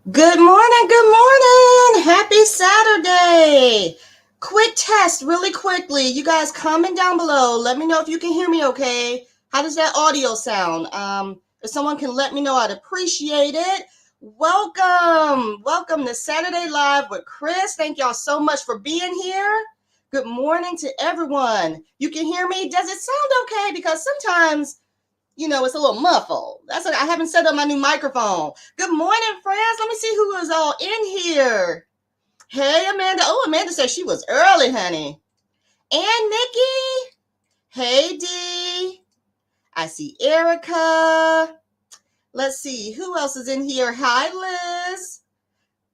Good morning, good morning. Happy Saturday. Quick test really quickly. You guys comment down below. Let me know if you can hear me okay. How does that audio sound? If someone can let me know, I'd appreciate it. Welcome to Saturday Live with Chris. Thank y'all so much for being here. Good morning to everyone. You can hear me? Does it sound okay? Because sometimes it's a little muffled. That's what I haven't set up my new microphone. Good morning, friends. Let me see who is all in here. Hey, Amanda. Oh, Amanda said she was early, honey. And Nikki. Hey, Dee. I see Erica. Let's see. Who else is in here? Hi, Liz.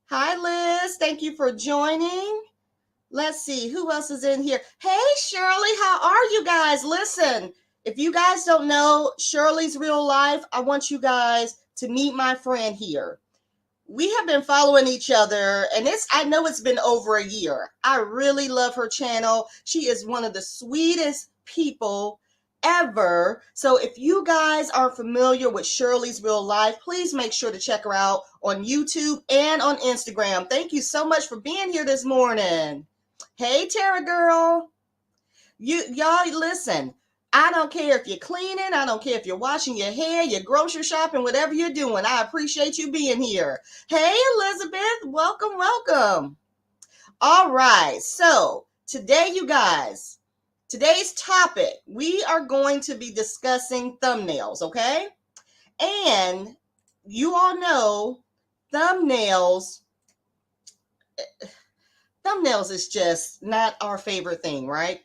Hi, Liz. Thank you for joining. Let's see. Who else is in here? Hey, Shirley. How are you guys? Listen. If you guys don't know Shirley's Real Life, I want you guys to meet my friend here. We have been following each other, and I know it's been over a year. I really love her channel. She is one of the sweetest people ever. So if you guys are familiar with Shirley's Real Life, please make sure to check her out on YouTube and on Instagram. Thank you so much for being here this morning. Hey, Tara girl. Y'all listen. I don't care if you're cleaning. I don't care if you're washing your hair, you're grocery shopping, whatever you're doing. I appreciate you being here. Hey, Elizabeth, welcome. All right. So today, you guys, today's topic, we are going to be discussing thumbnails, okay? And you all know thumbnails is just not our favorite thing, right?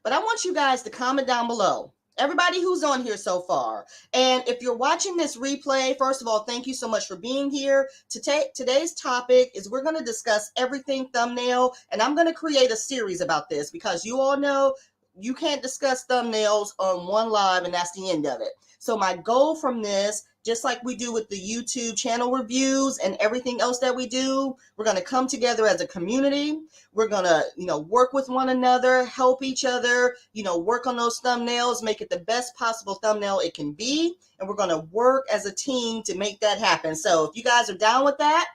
But I want you guys to comment down below. Everybody who's on here so far. And if you're watching this replay, first of all, thank you so much for being here. Today's topic is we're going to discuss everything thumbnail. And I'm going to create a series about this because you all know you can't discuss thumbnails on one live and that's the end of it. So my goal from this, just like we do with the YouTube channel reviews and everything else that we do, we're going to come together as a community. We're going to, work with one another, help each other, work on those thumbnails, make it the best possible thumbnail it can be. And we're going to work as a team to make that happen. So if you guys are down with that,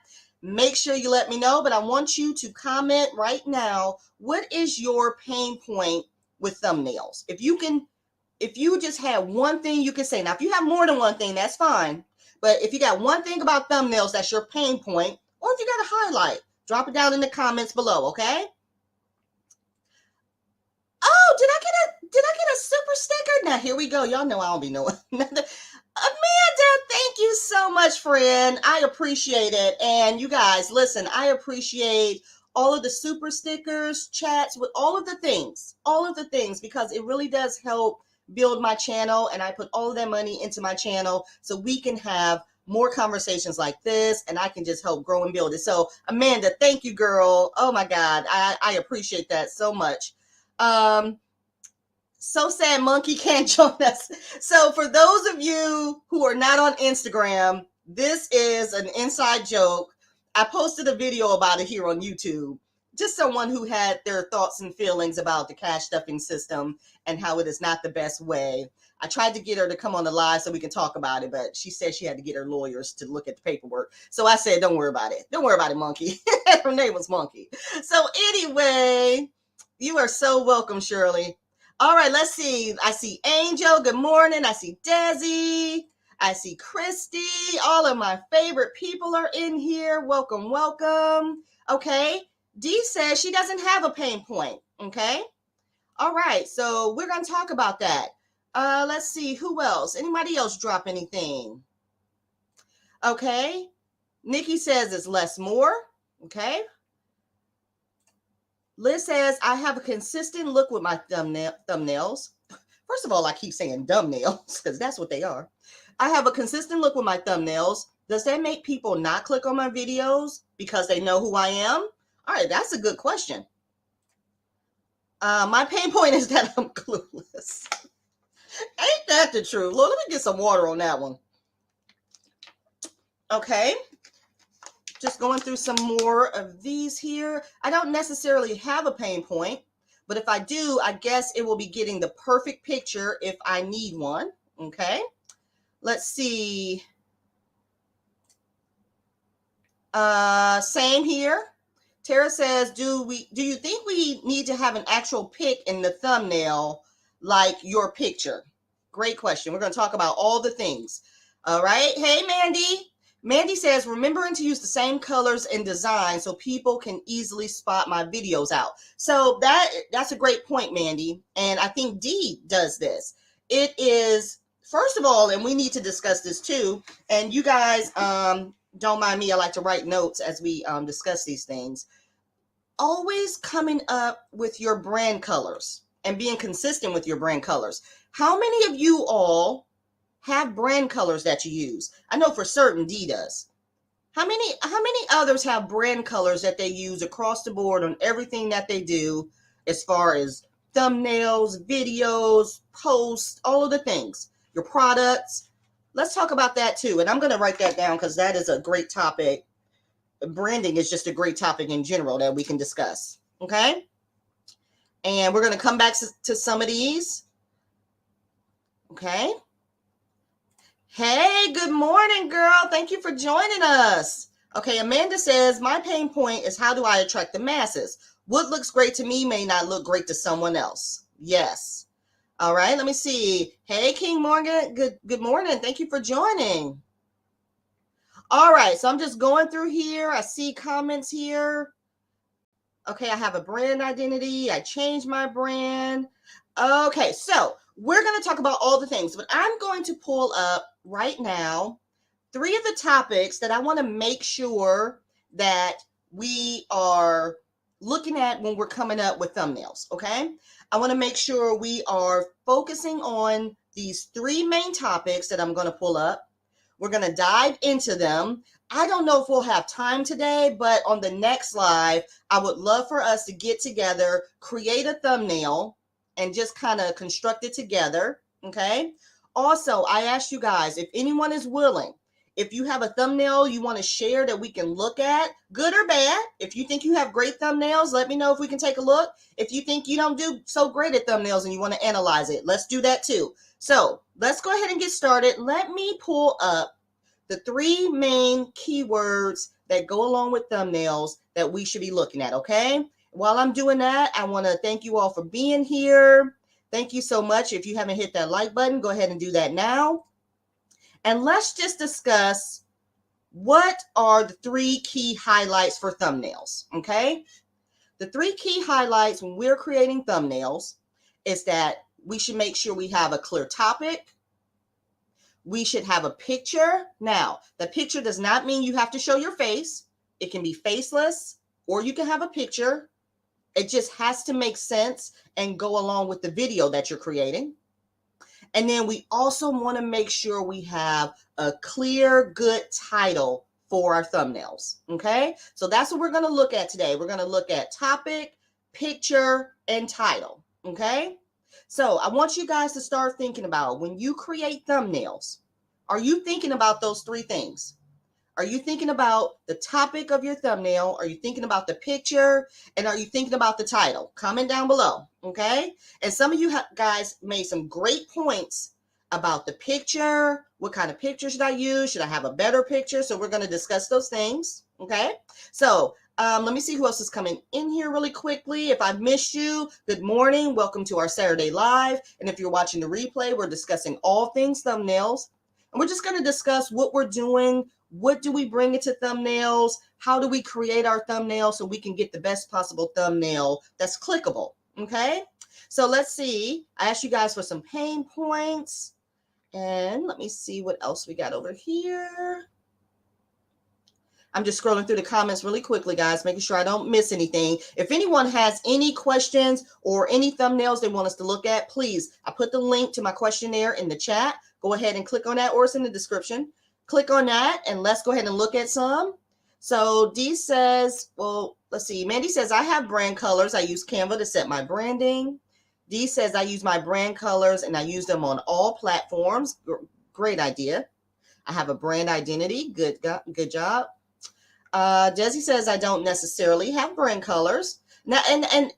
make sure you let me know. But I want you to comment right now. What is your pain point with thumbnails? If you just have one thing you can say. Now, if you have more than one thing, that's fine. But if you got one thing about thumbnails, that's your pain point, or if you got a highlight, drop it down in the comments below, okay? Oh, did I get a super sticker? Now, here we go. Y'all know I don't be knowing nothing. Amanda, thank you so much, friend. I appreciate it. And you guys, listen, I appreciate all of the super stickers, chats, with all of the things, because it really does help build my channel, and I put all of that money into my channel so we can have more conversations like this, and I can just help grow and build it. So Amanda, thank you, girl. Oh my God, I appreciate that so much. So sad Monkey can't join us. So for those of you who are not on Instagram, this is an inside joke. I posted a video about it here on YouTube. Just someone who had their thoughts and feelings about the cash stuffing system and how it is not the best way. I tried to get her to come on the live so we can talk about it, but she said she had to get her lawyers to look at the paperwork. So I said, don't worry about it. Don't worry about it, Monkey. Her name was Monkey. So anyway, you are so welcome, Shirley. All right, let's see. I see Angel. Good morning. I see Desi. I see Christy. All of my favorite people are in here. Welcome. Okay. Dee says she doesn't have a pain point. Okay. All right. So we're going to talk about that. Let's see. Who else? Anybody else drop anything? Okay. Nikki says it's less more. Okay. Liz says, I have a consistent look with my thumbnails. First of all, I keep saying thumbnails because that's what they are. I have a consistent look with my thumbnails. Does that make people not click on my videos because they know who I am? All right, that's a good question. My pain point is that I'm clueless. Ain't that the truth? Lord, let me get some water on that one. Okay. Just going through some more of these here. I don't necessarily have a pain point, but if I do, I guess it will be getting the perfect picture if I need one. Okay. Let's see. Same here. Tara says, do you think we need to have an actual pic in the thumbnail like your picture? Great question. We're going to talk about all the things. All right. Hey, Mandy. Mandy says, remembering to use the same colors and design so people can easily spot my videos out. So that's a great point, Mandy. And I think Dee does this. It is, first of all, and we need to discuss this too. And you guys don't mind me. I like to write notes as we discuss these things. Always coming up with your brand colors and being consistent with your brand colors. How many of you all have brand colors that you use? I know for certain Dee does. How many others have brand colors that they use across the board on everything that they do as far as thumbnails, videos, posts, all of the things, your products? Let's talk about that too. And I'm going to write that down because that is a great topic. Branding is just a great topic in general that we can discuss. Okay. And we're going to come back to some of these. Okay. Hey, good morning, girl. Thank you for joining us. Okay, Amanda says, my pain point is how do I attract the masses? What looks great to me may not look great to someone else. Yes. All right, let me see. Hey, King Morgan. Good morning. Thank you for joining. All right, so I'm just going through here. I see comments here. Okay, I have a brand identity. I changed my brand. Okay, so we're going to talk about all the things, but I'm going to pull up right now 3 of the topics that I want to make sure that we are looking at when we're coming up with thumbnails, okay? I want to make sure we are focusing on these 3 main topics that I'm going to pull up. We're going to dive into them. I don't know if we'll have time today, but on the next live, I would love for us to get together, create a thumbnail, and just kind of construct it together, okay? Also, I asked you guys, if anyone is willing, if you have a thumbnail you want to share that we can look at, good or bad, if you think you have great thumbnails, let me know if we can take a look. If you think you don't do so great at thumbnails and you want to analyze it, let's do that too. So let's go ahead and get started. Let me pull up the 3 main keywords that go along with thumbnails that we should be looking at, okay? While I'm doing that, I want to thank you all for being here. Thank you so much. If you haven't hit that like button, go ahead and do that now. And let's just discuss what are the 3 key highlights for thumbnails, okay? The 3 key highlights when we're creating thumbnails is that we should make sure we have a clear topic. We should have a picture. Now, the picture does not mean you have to show your face. It can be faceless, or you can have a picture. It just has to make sense and go along with the video that you're creating. And then we also want to make sure we have a clear, good title for our thumbnails. Okay, so that's what we're going to look at today. We're going to look at topic, picture, and title. Okay, so I want you guys to start thinking about when you create thumbnails, are you thinking about those 3 things? Are you thinking about the topic of your thumbnail? Are you thinking about the picture? And are you thinking about the title? Comment down below, okay? And some of you guys made some great points about the picture. What kind of picture should I use? Should I have a better picture? So we're going to discuss those things, okay? So let me see who else is coming in here really quickly. If I've missed you, good morning. Welcome to our Saturday Live. And if you're watching the replay, we're discussing all things thumbnails. And we're just going to discuss what we're doing What do we bring into thumbnails? How do we create our thumbnail so we can get the best possible thumbnail that's clickable? Okay, so let's see. I asked you guys for some pain points, and let me see what else we got over here. I'm just scrolling through the comments really quickly, guys, making sure I don't miss anything. If anyone has any questions or any thumbnails they want us to look at, please, I put the link to my questionnaire in the chat. Go ahead and click on that, or it's in the description. Click on that, and let's go ahead and look at some. So Dee says, well, let's see. Mandy says, I have brand colors. I use Canva to set my branding. Dee says, I use my brand colors, and I use them on all platforms. Great idea. I have a brand identity. Good job. Desi says, I don't necessarily have brand colors. Now, and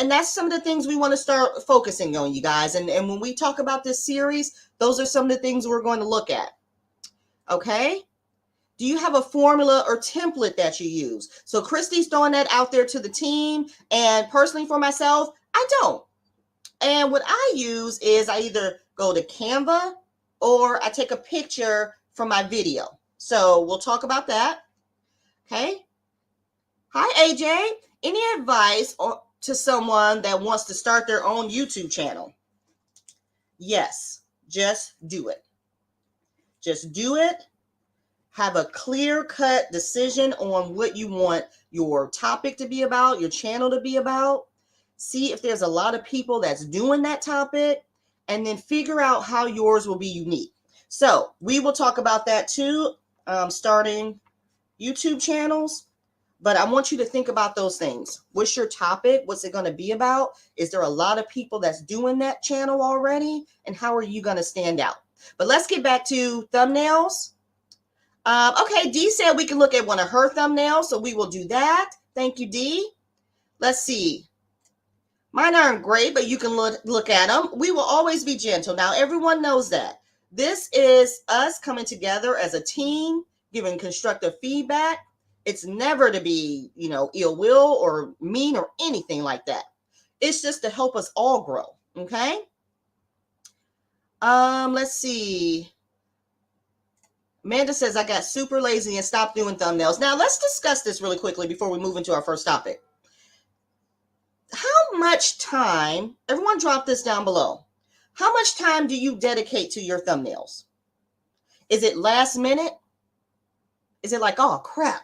that's some of the things we want to start focusing on, you guys. And when we talk about this series, those are some of the things we're going to look at. Okay. Do you have a formula or template that you use? So Christy's throwing that out there to the team. And personally for myself, I don't. And what I use is I either go to Canva or I take a picture from my video. So we'll talk about that. Okay. Hi, AJ. Any advice to someone that wants to start their own YouTube channel? Yes, just do it. Just do it. Have a clear-cut decision on what you want your topic to be about, your channel to be about. See if there's a lot of people that's doing that topic, and then figure out how yours will be unique. So we will talk about that too, starting YouTube channels. But I want you to think about those things. What's your topic? What's it going to be about? Is there a lot of people that's doing that channel already? And how are you going to stand out? But let's get back to thumbnails. Okay, Dee said we can look at one of her thumbnails, so we will do that. Thank you, Dee. Let's see. Mine aren't great, but you can look at them. We will always be gentle. Now, everyone knows that. This is us coming together as a team, giving constructive feedback. It's never to be, ill will or mean or anything like that. It's just to help us all grow. Okay. Let's see. Amanda says, I got super lazy and stopped doing thumbnails. Now let's discuss this really quickly before we move into our first topic. How much time, everyone drop this down below. How much time do you dedicate to your thumbnails? Is it last minute? Is it like, oh crap,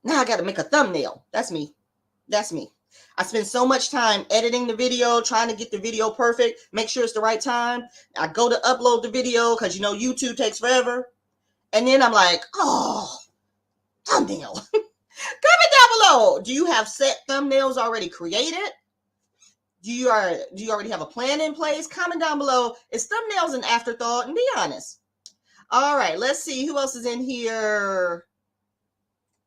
now I got to make a thumbnail? That's me. That's me. I spend so much time editing the video, trying to get the video perfect, make sure it's the right time. I go to upload the video because, YouTube takes forever. And then I'm like, oh, thumbnail. Comment down below. Do you have set thumbnails already created? Do you already have a plan in place? Comment down below. Is thumbnails an afterthought? And be honest. All right, let's see. Who else is in here?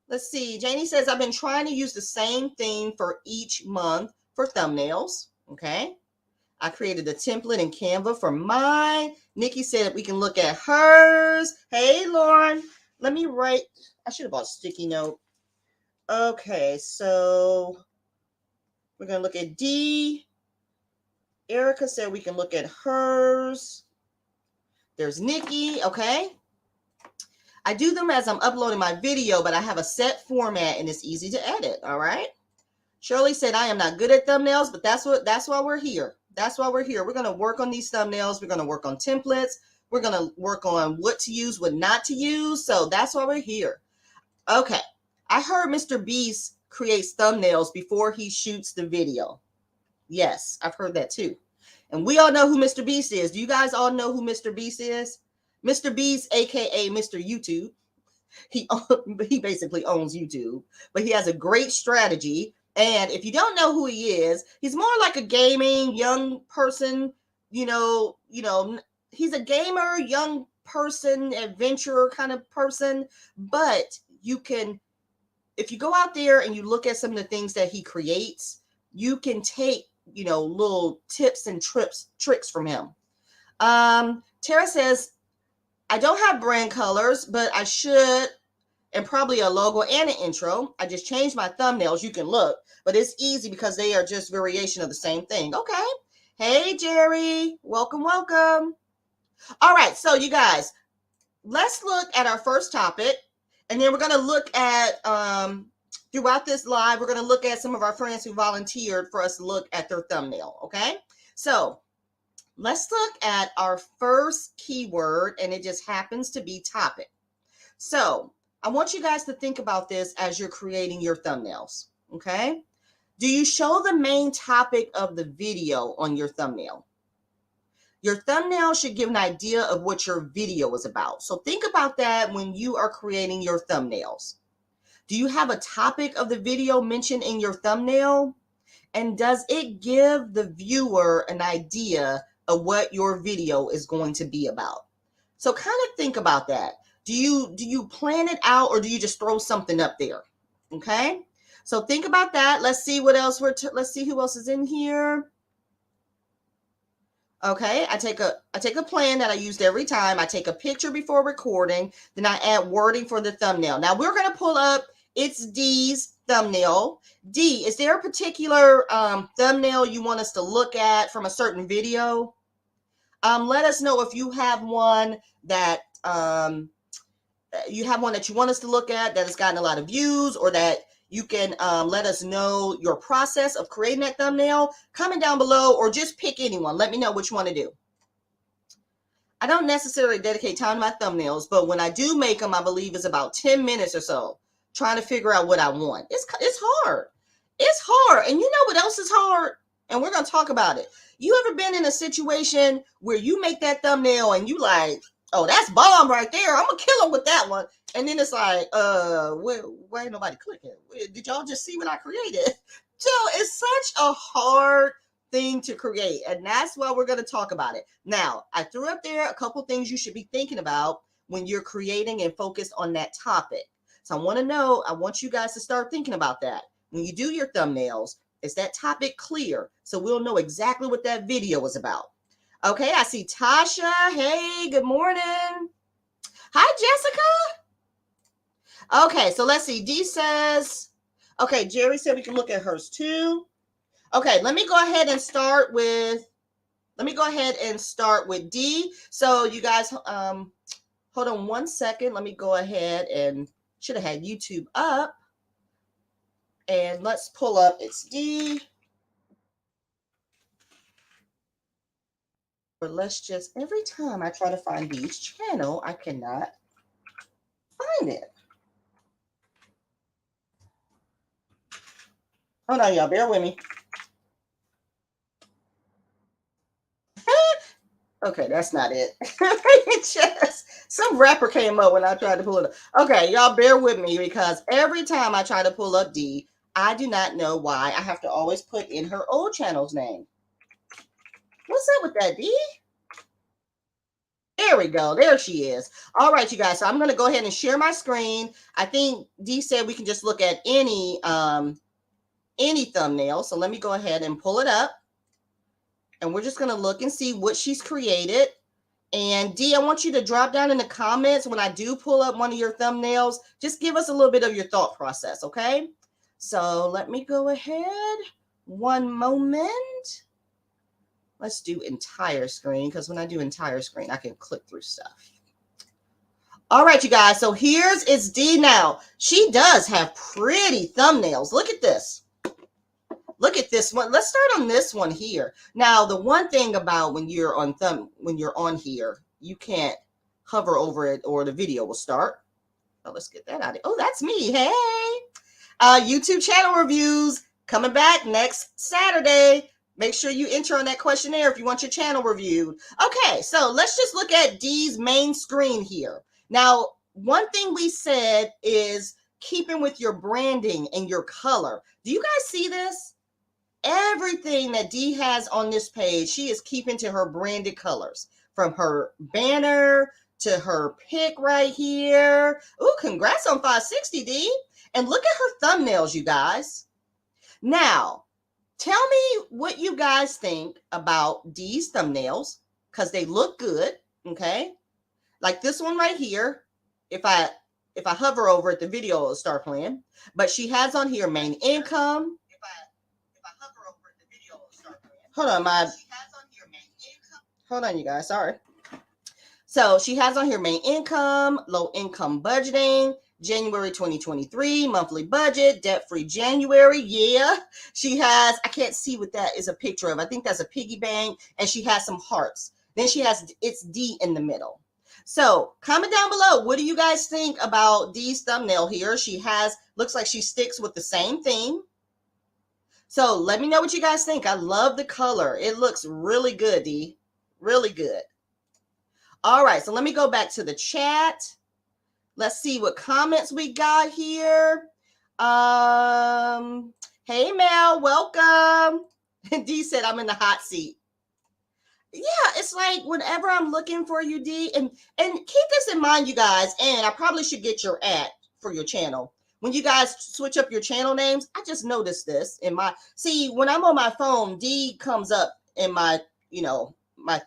Let's see. Janie says, I've been trying to use the same theme for each month for thumbnails. Okay. I created a template in Canva for mine. Nikki said that we can look at hers. Hey, Lauren. Let me write. I should have bought a sticky note. Okay, so we're going to look at Dee. Erica said we can look at hers. There's Nikki. Okay. I do them as I'm uploading my video, but I have a set format and it's easy to edit. All right. Shirley said, I am not good at thumbnails, but that's why we're here. That's why we're here. We're going to work on these thumbnails. We're going to work on templates. We're going to work on what to use, what not to use. So that's why we're here. Okay. I heard Mr. Beast creates thumbnails before he shoots the video. Yes, I've heard that too. And we all know who Mr. Beast is. Do you guys all know who Mr. Beast is? Mr. Beast, aka Mr. YouTube. He basically owns YouTube, but he has a great strategy. And if you don't know who he is, he's more like a gaming young person, he's a gamer, young person, adventurer kind of person. But you can, if you go out there and you look at some of the things that he creates, you can take, little tips and tricks from him. Tara says, I don't have brand colors, but I should, and probably a logo and an intro. I just changed my thumbnails. You can look, but it's easy because they are just variation of the same thing. Okay. Hey, Jerry. Welcome, welcome. All right. So you guys, let's look at our first topic. And then we're going to look at, throughout this live, we're going to look at some of our friends who volunteered for us to look at their thumbnail, okay? So let's look at our first keyword, and it just happens to be topic. So I want you guys to think about this as you're creating your thumbnails, okay? Do you show the main topic of the video on your thumbnail? Your thumbnail should give an idea of what your video is about. So think about that when you are creating your thumbnails. Do you have a topic of the video mentioned in your thumbnail? And does it give the viewer an idea of what your video is going to be about? So kind of think about that. Do you plan it out, or do you just throw something up there? Okay. So think about that. Let's see what else let's see who else is in here. Okay, I take a plan that I used every time. I take a picture before recording, then I add wording for the thumbnail. Now we're going to pull up, it's Dee's thumbnail. Dee, is there a particular thumbnail you want us to look at from a certain video? Let us know if you have one that you want us to look at that has gotten a lot of views, or that you can let us know your process of creating that thumbnail. Comment down below, or just pick anyone. Let me know what you want to do. I don't necessarily dedicate time to my thumbnails, but when I do make them, I believe it's about 10 minutes or so, trying to figure out what I want. It's hard. It's hard. And you know what else is hard? And we're going to talk about it. You ever been in a situation where you make that thumbnail and you like, oh, that's bomb right there, I'm gonna kill him with that one. And then it's like, why ain't nobody clicking? Did y'all just see what I created? So it's such a hard thing to create, and that's why we're going to talk about it. Now, I threw up there a couple things you should be thinking about when you're creating and focused on that topic. So I want you guys to start thinking about that. When you do your thumbnails, is that topic clear? So we'll know exactly what that video is about. Okay, I see Tasha. Hey, good morning. Hi, Jessica. Okay, so let's see. Dee says, okay, Jerry said we can look at hers too. Okay, let me go ahead and start with Dee. So you guys, hold on one second. Let me go ahead and should have had YouTube up. And let's pull up, it's Dee. Or let's just, every time I try to find Dee's channel, I cannot find it. Hold on, y'all, bear with me. Okay, that's not it. Some rapper came up when I tried to pull it up. Okay, y'all bear with me, because every time I try to pull up Dee, I do not know why I have to always put in her old channel's name. What's up with that, Dee? There we go. There she is. All right, you guys. So I'm going to go ahead and share my screen. I think Dee said we can just look at any thumbnail. So let me go ahead and pull it up. And we're just going to look and see what she's created. And Dee, I want you to drop down in the comments when I do pull up one of your thumbnails. Just give us a little bit of your thought process, okay? So let me go ahead. One moment. Let's do entire screen, because when I do entire screen, I can click through stuff. All right, you guys. So it's Dee now. She does have pretty thumbnails. Look at this. Look at this one. Let's start on this one here. Now, the one thing about when you're on here, you can't hover over it or the video will start. So let's get that out of it. Oh, that's me. Hey. YouTube channel reviews coming back next Saturday. Make sure you enter on that questionnaire if you want your channel reviewed. Okay, so let's just look at Dee's main screen here. Now, one thing we said is keeping with your branding and your color. Do you guys see this? Everything that Dee has on this page, she is keeping to her branded colors. From her banner to her pic right here. Ooh, congrats on 560, Dee. And look at her thumbnails, you guys. Now, tell me what you guys think about Dee's thumbnails, because they look good, okay? Like this one right here. If I hover over it, the video will start playing. But she has on here main income. If I hover over it, the video will start playing. Hold on, you guys. Sorry. So she has on here main income, low income budgeting, January 2023, monthly budget, debt-free January. Yeah, she has, I can't see what that is a picture of. I think that's a piggy bank, and she has some hearts. Then she has, it's D in the middle. So comment down below. What do you guys think about Dee's thumbnail here? She has, looks like she sticks with the same theme. So let me know what you guys think. I love the color. It looks really good, Dee. Really good. All right, so let me go back to the chat. Let's see what comments we got here. Hey Mel, welcome. Dee said I'm in the hot seat. Yeah, it's like whenever I'm looking for you, D, and keep this in mind, you guys, and I probably should get your ad for your channel. When you guys switch up your channel names, I just noticed this in my, see, when I'm on my phone, D comes up in my, you know, my,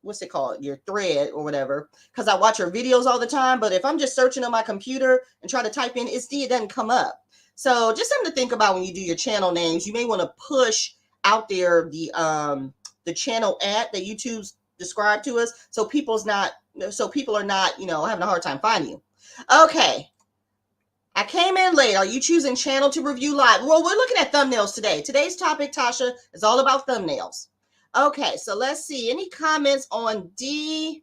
what's it called, your thread or whatever, because I watch your videos all the time. But if I'm just searching on my computer and try to type in it's D, it doesn't come up. So just something to think about when you do your channel names. You may want to push out there the channel ad that YouTube's described to us, so people are not, you know, having a hard time finding you. Okay, I came in late. Are you choosing channel to review live? Well, we're looking at thumbnails today. Today's topic, Tasha, is all about thumbnails. Okay, so let's see. Any comments on D?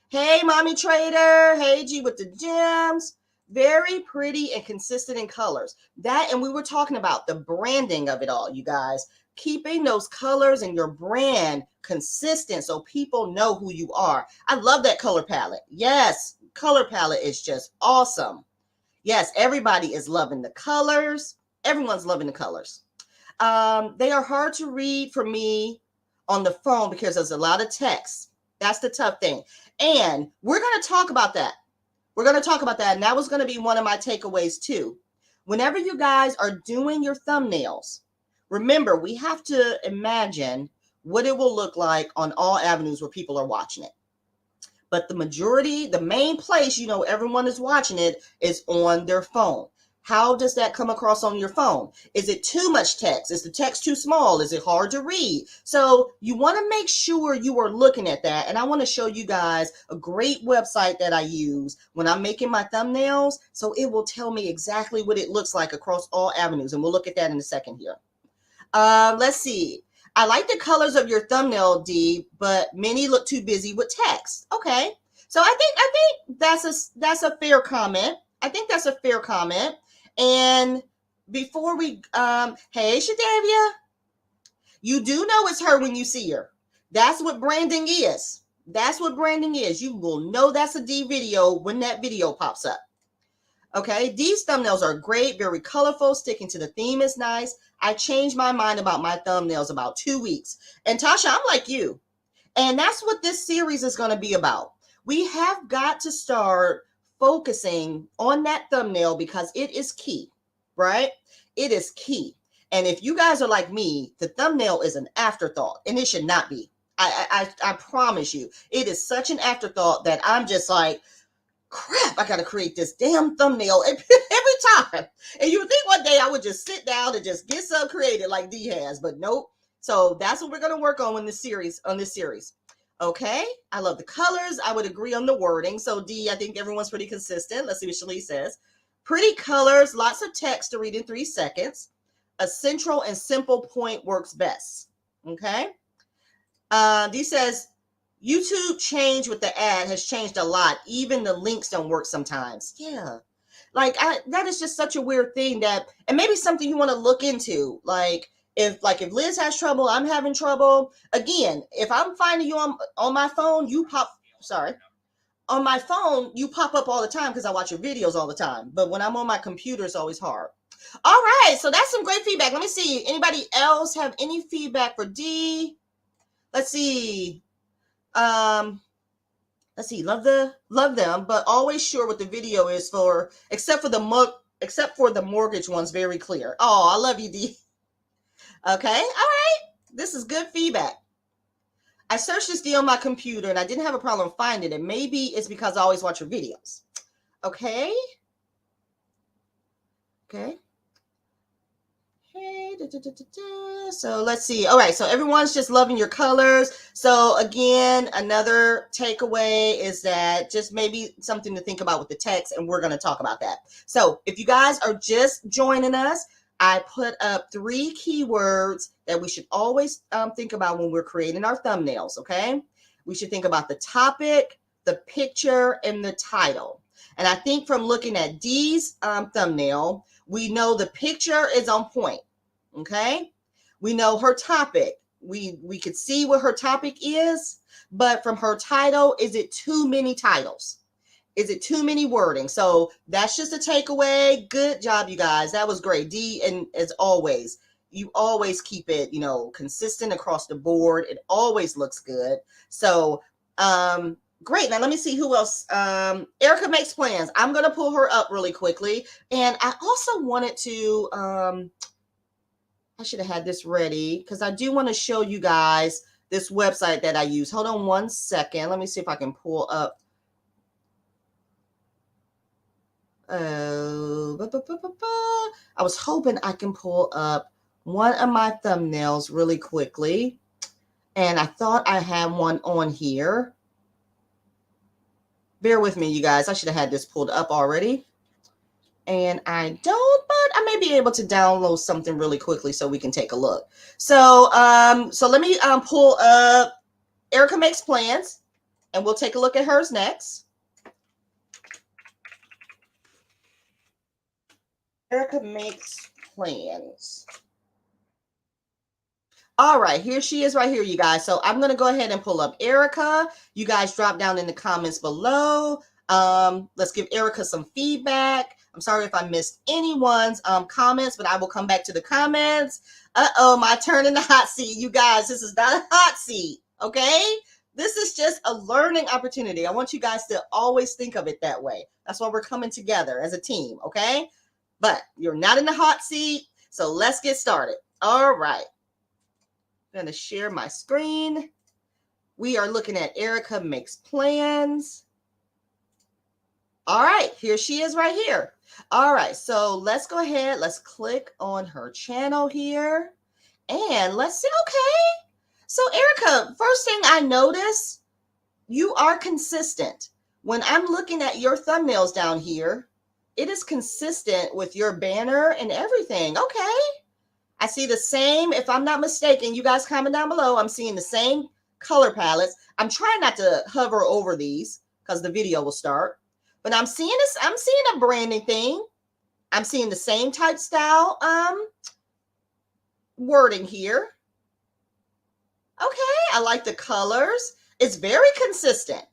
Hey, Mommy Trader. Hey, G with the gems. Very pretty and consistent in colors. That, and we were talking about the branding of it all, you guys. Keeping those colors and your brand consistent so people know who you are. I love that color palette. Yes, color palette is just awesome. Yes, everybody is loving the colors. Everyone's loving the colors. They are hard to read for me on the phone because there's a lot of text. That's the tough thing. And we're going to talk about that. We're going to talk about that. And that was going to be one of my takeaways too. Whenever you guys are doing your thumbnails, remember, we have to imagine what it will look like on all avenues where people are watching it. But the majority, the main place, you know, everyone is watching it is on their phone. How does that come across on your phone? Is it too much text? Is the text too small? Is it hard to read? So you want to make sure you are looking at that. And I want to show you guys a great website that I use when I'm making my thumbnails. So it will tell me exactly what it looks like across all avenues. And we'll look at that in a second here. Let's see. I like the colors of your thumbnail, D, but many look too busy with text. Okay. So I think that's a fair comment. I think that's a fair comment. And before we, hey, Shadavia, you do know it's her when you see her. That's what branding is. That's what branding is. You will know that's a D video when that video pops up. Okay, these thumbnails are great, very colorful, sticking to the theme is nice. I changed my mind about my thumbnails about 2 weeks. And Tasha, I'm like you. And that's what this series is going to be about. We have got to start focusing on that thumbnail because it is key, right? It is key. And if you guys are like me, the thumbnail is an afterthought, and it should not be. I promise you, it is such an afterthought that I'm just like, crap, I got to create this damn thumbnail every time. And you would think one day I would just sit down and just get some created like D has, but nope. So that's what we're going to work on this series. Okay, I love the colors. I would agree on the wording. So D, I think everyone's pretty consistent. Let's see what Shalice says. Pretty colors, lots of text to read in 3 seconds. A central and simple point works best. Okay. D says, YouTube change with the ad has changed a lot. Even the links don't work sometimes. Yeah. Like that is just such a weird thing that, and maybe something you want to look into. Like if Liz has trouble, I'm having trouble. Again, if I'm finding you on my phone, on my phone, you pop up all the time because I watch your videos all the time. But when I'm on my computer, it's always hard. All right. So that's some great feedback. Let me see. Anybody else have any feedback for D? Let's see. Let's see. Love them, but always sure what the video is for, except for the mortgage one's very clear. Oh, I love you, D. Okay. All right. This is good feedback. I searched this D on my computer and I didn't have a problem finding it. Maybe it's because I always watch your videos. Okay. Okay. Okay, so let's see. All right, so everyone's just loving your colors. So again, another takeaway is that just maybe something to think about with the text, and we're going to talk about that. So if you guys are just joining us, I put up 3 keywords that we should always think about when we're creating our thumbnails, okay? We should think about the topic, the picture, and the title. And I think from looking at Dee's thumbnail, we know the picture is on point. Okay. We know her topic. We could see what her topic is, but from her title, is it too many titles? Is it too many wording? So that's just a takeaway. Good job, you guys. That was great. Dee, and as always, you always keep it, consistent across the board. It always looks good. So, great. Now let me see who else. Erica Makes Plans. I'm going to pull her up really quickly. And I also wanted to, I should have had this ready because I do want to show you guys this website that I use. Hold on one second. Let me see if I can pull up. I was hoping I can pull up one of my thumbnails really quickly. And I thought I had one on here. Bear with me, you guys. I should have had this pulled up already. And I don't, but I may be able to download something really quickly so we can take a look. So let me pull up Erica Makes Plans, and we'll take a look at hers next. Erica Makes Plans. All right, here she is right here, you guys. So I'm going to go ahead and pull up Erica. You guys drop down in the comments below. Let's give Erica some feedback. I'm sorry if I missed anyone's comments, but I will come back to the comments. My turn in the hot seat. You guys, this is not a hot seat, okay? This is just a learning opportunity. I want you guys to always think of it that way. That's why we're coming together as a team, okay? But you're not in the hot seat, so let's get started. All right. I'm going to share my screen. We are looking at Erica Makes Plans. All right, here she is right here. All right, so let's go ahead. Let's click on her channel here. And let's see. Okay. So Erica, first thing I notice, you are consistent. When I'm looking at your thumbnails down here, it is consistent with your banner and everything. Okay. I see the same, if I'm not mistaken, you guys comment down below. I'm seeing the same color palettes. I'm trying not to hover over these because the video will start. But I'm seeing this, I'm seeing a branding thing. I'm seeing the same type style wording here. Okay, I like the colors. It's very consistent.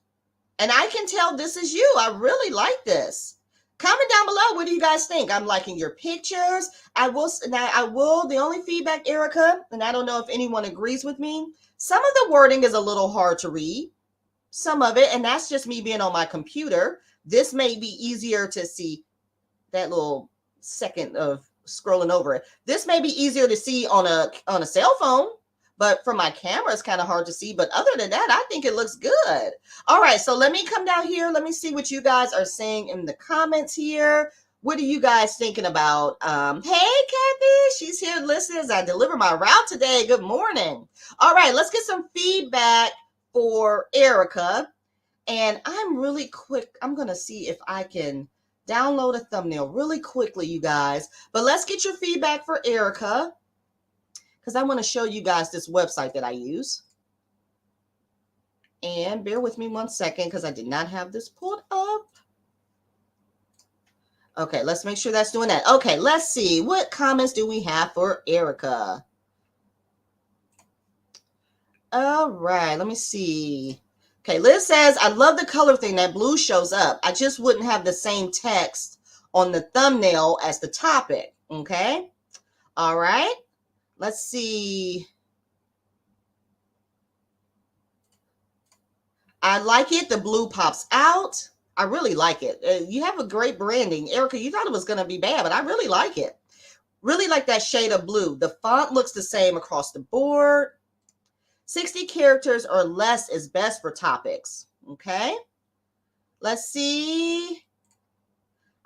And I can tell this is you. I really like this. Comment down below. What do you guys think? I'm liking your pictures. The only feedback, Erica, and I don't know if anyone agrees with me, some of the wording is a little hard to read. Some of it, and that's just me being on my computer. This may be easier to see, that little second of scrolling over it. This may be easier to see on a cell phone, but from my camera, it's kind of hard to see. But other than that, I think it looks good. All right, so let me come down here. Let me see what you guys are saying in the comments here. What are you guys thinking about? Hey, Kathy, she's here listening as I deliver my route today. Good morning. All right, let's get some feedback for Erica. And I'm really quick. I'm going to see if I can download a thumbnail really quickly, you guys. But let's get your feedback for Erica, because I want to show you guys this website that I use. And bear with me one second because I did not have this pulled up. Okay, let's make sure that's doing that. Okay, let's see. What comments do we have for Erica? All right, let me see. Okay, Liz says, I love the color thing. That blue shows up. I just wouldn't have the same text on the thumbnail as the topic. Okay. All right. Let's see. I like it. The blue pops out. I really like it. You have a great branding. Erica, you thought it was going to be bad, but I really like it. Really like that shade of blue. The font looks the same across the board. 60 characters or less is best for topics. Okay. Let's see.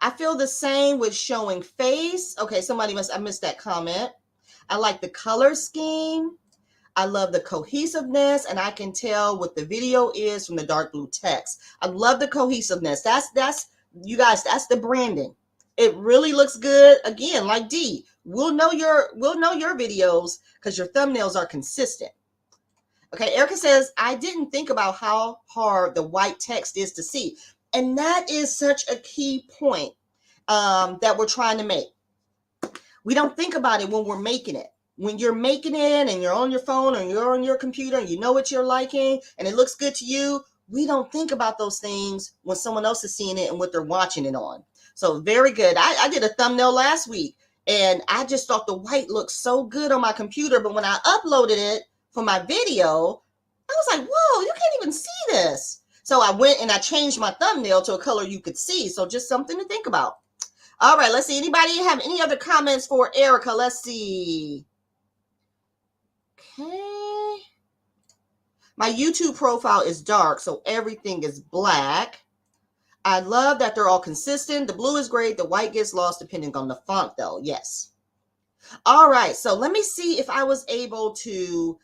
I feel the same with showing face. Okay, I missed that comment. I like the color scheme. I love the cohesiveness, and I can tell what the video is from the dark blue text. I love the cohesiveness. That's you guys, that's the branding. It really looks good. Again, like D, we'll know your videos because your thumbnails are consistent. Okay, Erica says, I didn't think about how hard the white text is to see. And that is such a key point that we're trying to make. We don't think about it when we're making it. When you're making it and you're on your phone or you're on your computer and you know what you're liking and it looks good to you, we don't think about those things when someone else is seeing it and what they're watching it on. So very good. I did a thumbnail last week and I just thought the white looked so good on my computer, but when I uploaded it for my video, I was like, whoa, you can't even see this. So I went and I changed my thumbnail to a color you could see. So just something to think about. All right, let's see. Anybody have any other comments for Erica? Let's see. Okay. My YouTube profile is dark, so everything is black. I love that they're all consistent. The blue is great. The white gets lost depending on the font, though. Yes. All right, so let me see if I was able to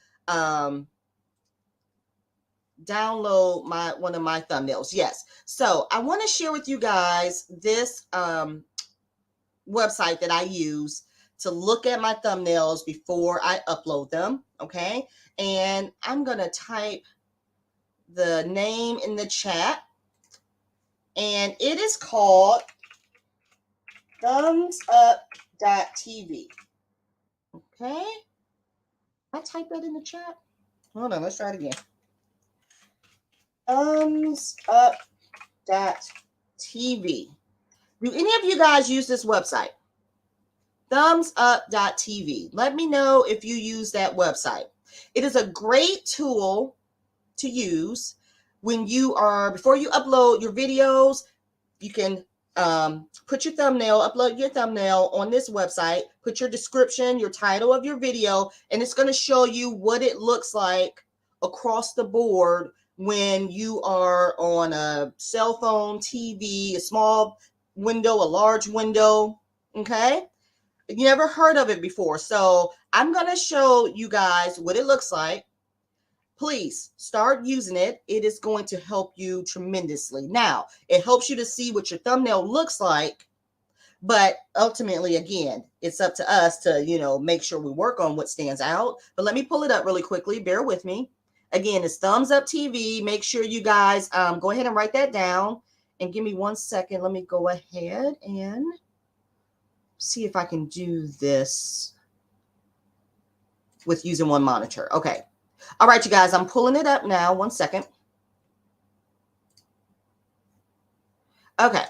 download one of my thumbnails. Yes. So I want to share with you guys this website that I use to look at my thumbnails before I upload them. Okay. And I'm going to type the name in the chat, and it is called thumbsup.tv. Okay. I type that in the chat. Hold on. Let's try it again. Thumbsup.tv. Do any of you guys use this website? Thumbsup.tv. Let me know if you use that website. It is a great tool to use when you are, before you upload your videos, you can put your thumbnail, upload your thumbnail on this website, put your description, your title of your video, and it's going to show you what it looks like across the board when you are on a cell phone, TV, a small window, a large window. Okay. You never heard of it before. So I'm going to show you guys what it looks like. Please start using it. It is going to help you tremendously. Now, it helps you to see what your thumbnail looks like, but ultimately, again, it's up to us to, make sure we work on what stands out. But let me pull it up really quickly. Bear with me. Again, it's Thumbs Up TV. Make sure you guys go ahead and write that down and give me 1 second. Let me go ahead and see if I can do this with using one monitor. Okay. All right, you guys, I'm pulling it up now. 1 second. Okay.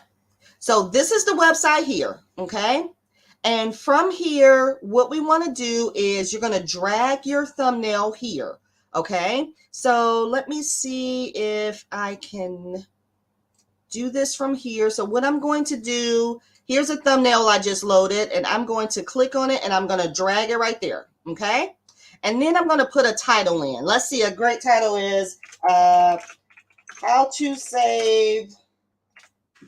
So this is the website here. Okay. And from here, what we want to do is you're going to drag your thumbnail here. Okay. So let me see if I can do this from here. So what I'm going to do, here's a thumbnail I just loaded, and I'm going to click on it and I'm going to drag it right there. Okay. And then I'm going to put a title in. Let's see, a great title is how to save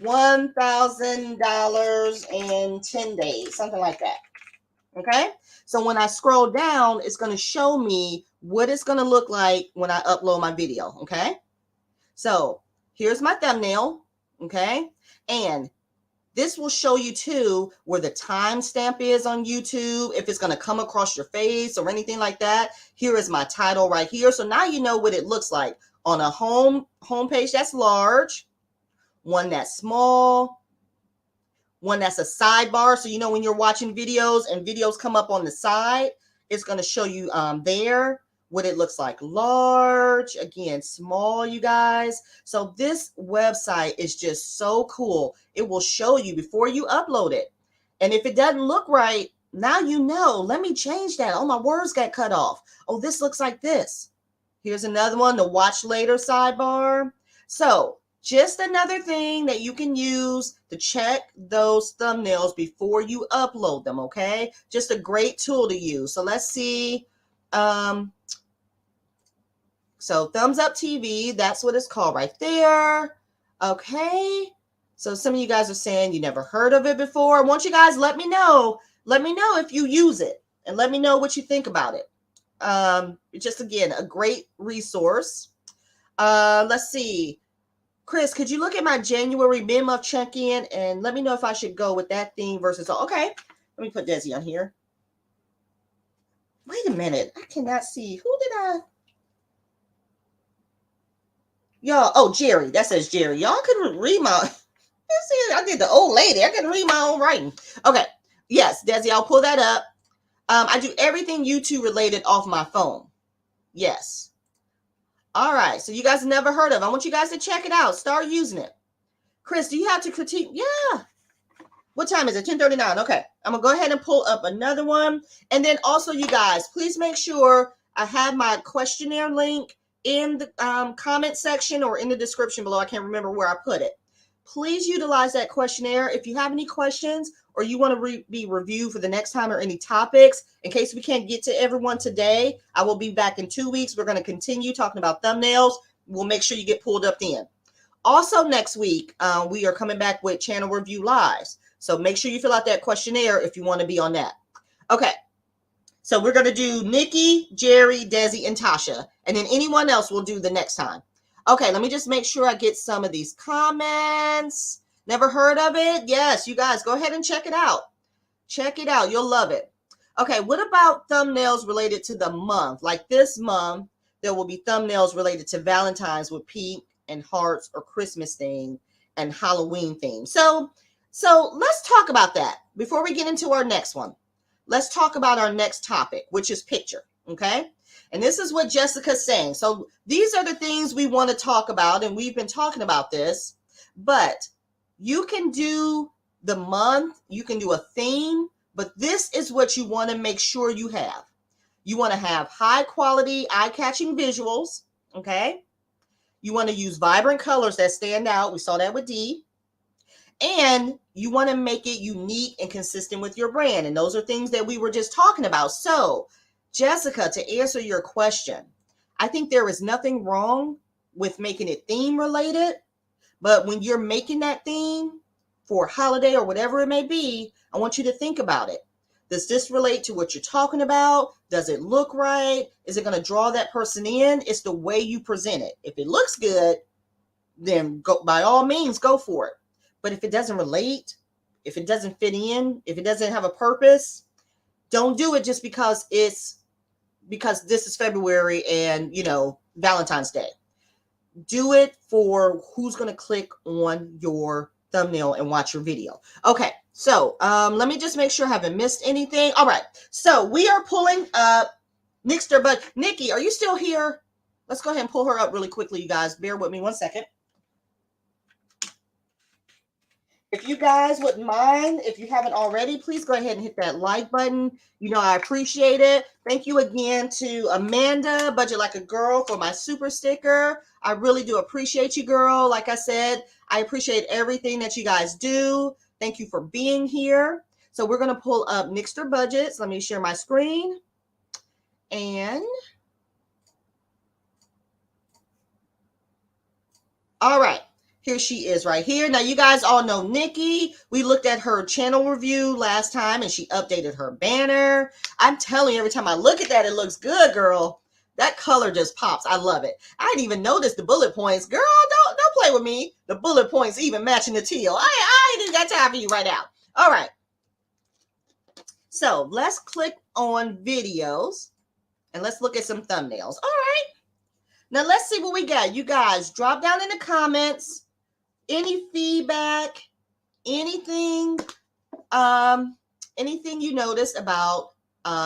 $1,000 in 10 days, something like that. Okay. So when I scroll down, it's going to show me what it's going to look like when I upload my video. Okay. So here's my thumbnail. Okay. And this will show you too where the timestamp is on YouTube, if it's going to come across your face or anything like that. Here is my title right here. So now you know what it looks like on a home page that's large, one that's small, one that's a sidebar. So when you're watching videos and videos come up on the side, it's going to show you there what it looks like. Large, again, small, you guys. So this website is just so cool. It will show you before you upload it. And if it doesn't look right, now let me change that. Oh, my words got cut off. Oh, this looks like this. Here's another one, the watch later sidebar. So just another thing that you can use to check those thumbnails before you upload them, okay? Just a great tool to use. So let's see. So Thumbs Up TV, that's what it's called right there. Okay. So some of you guys are saying you never heard of it before. I want you guys, let me know. Let me know if you use it. and let me know what you think about it. Just again, a great resource. Let's see. Chris, could you look at my January mid-month check-in and let me know if I should go with that theme versus okay. Let me put Desi on here. Wait a minute. I cannot see. Who did I? Y'all, oh, Jerry. That says Jerry. Y'all couldn't read my. I did the old lady. I couldn't read my own writing. Okay. Yes, Desi, I'll pull that up. I do everything YouTube related off my phone. Yes. All right. So you guys never heard of it. I want you guys to check it out. Start using it. Chris, do you have to critique? Yeah. What time is it? 10:39. Okay. I'm going to go ahead and pull up another one. And then also, you guys, please make sure I have my questionnaire link in the comment section or in the description below. I can't remember where I put it. Please utilize that questionnaire. If you have any questions or you want to be reviewed for the next time or any topics, in case we can't get to everyone today, I will be back in 2 weeks. We're going to continue talking about thumbnails. We'll make sure you get pulled up then. Also next week, we are coming back with channel review lives. So make sure you fill out that questionnaire if you want to be on that. Okay. So we're going to do Nikki, Jerry, Desi, and Tasha. And then anyone else we'll do the next time. Okay, let me just make sure I get some of these comments. Never heard of it? Yes, you guys, go ahead and check it out. Check it out. You'll love it. Okay, what about thumbnails related to the month? Like this month, there will be thumbnails related to Valentine's with pink and hearts or Christmas theme and Halloween theme. So let's talk about that before we get into our next one. Let's talk about our next topic, which is picture, okay? And this is what Jessica's saying. So these are the things we want to talk about, and we've been talking about this, but you can do the month, you can do a theme, but this is what you want to make sure you have. You want to have high quality, eye-catching visuals, okay? You want to use vibrant colors that stand out. We saw that with Dee. And you want to make it unique and consistent with your brand. And those are things that we were just talking about. So, Jessica, to answer your question, I think there is nothing wrong with making it theme related. But when you're making that theme for a holiday or whatever it may be, I want you to think about it. Does this relate to what you're talking about? Does it look right? Is it going to draw that person in? It's the way you present it. If it looks good, then go, by all means, go for it. But if it doesn't relate, if it doesn't fit in, if it doesn't have a purpose, don't do it just because this is February and, Valentine's Day. Do it for who's going to click on your thumbnail and watch your video. Okay, so let me just make sure I haven't missed anything. All right, so we are pulling up Nixter, but Nikki, are you still here? Let's go ahead and pull her up really quickly, you guys. Bear with me 1 second. If you guys wouldn't mind, if you haven't already, please go ahead and hit that like button. I appreciate it. Thank you again to Amanda, Budget Like a Girl, for my super sticker. I really do appreciate you, girl. Like I said, I appreciate everything that you guys do. Thank you for being here. So we're going to pull up Nixter Budgets. Let me share my screen. And all right. Here she is right here. Now, you guys all know Nikki. We looked at her channel review last time, and she updated her banner. I'm telling you, every time I look at that, it looks good, girl. That color just pops. I love it. I didn't even notice the bullet points. Girl, don't play with me. The bullet points even matching the teal. I ain't got time for you right now. All right. So let's click on videos, and let's look at some thumbnails. All right. Now, let's see what we got. You guys, drop down in the comments. Any feedback, anything you noticed about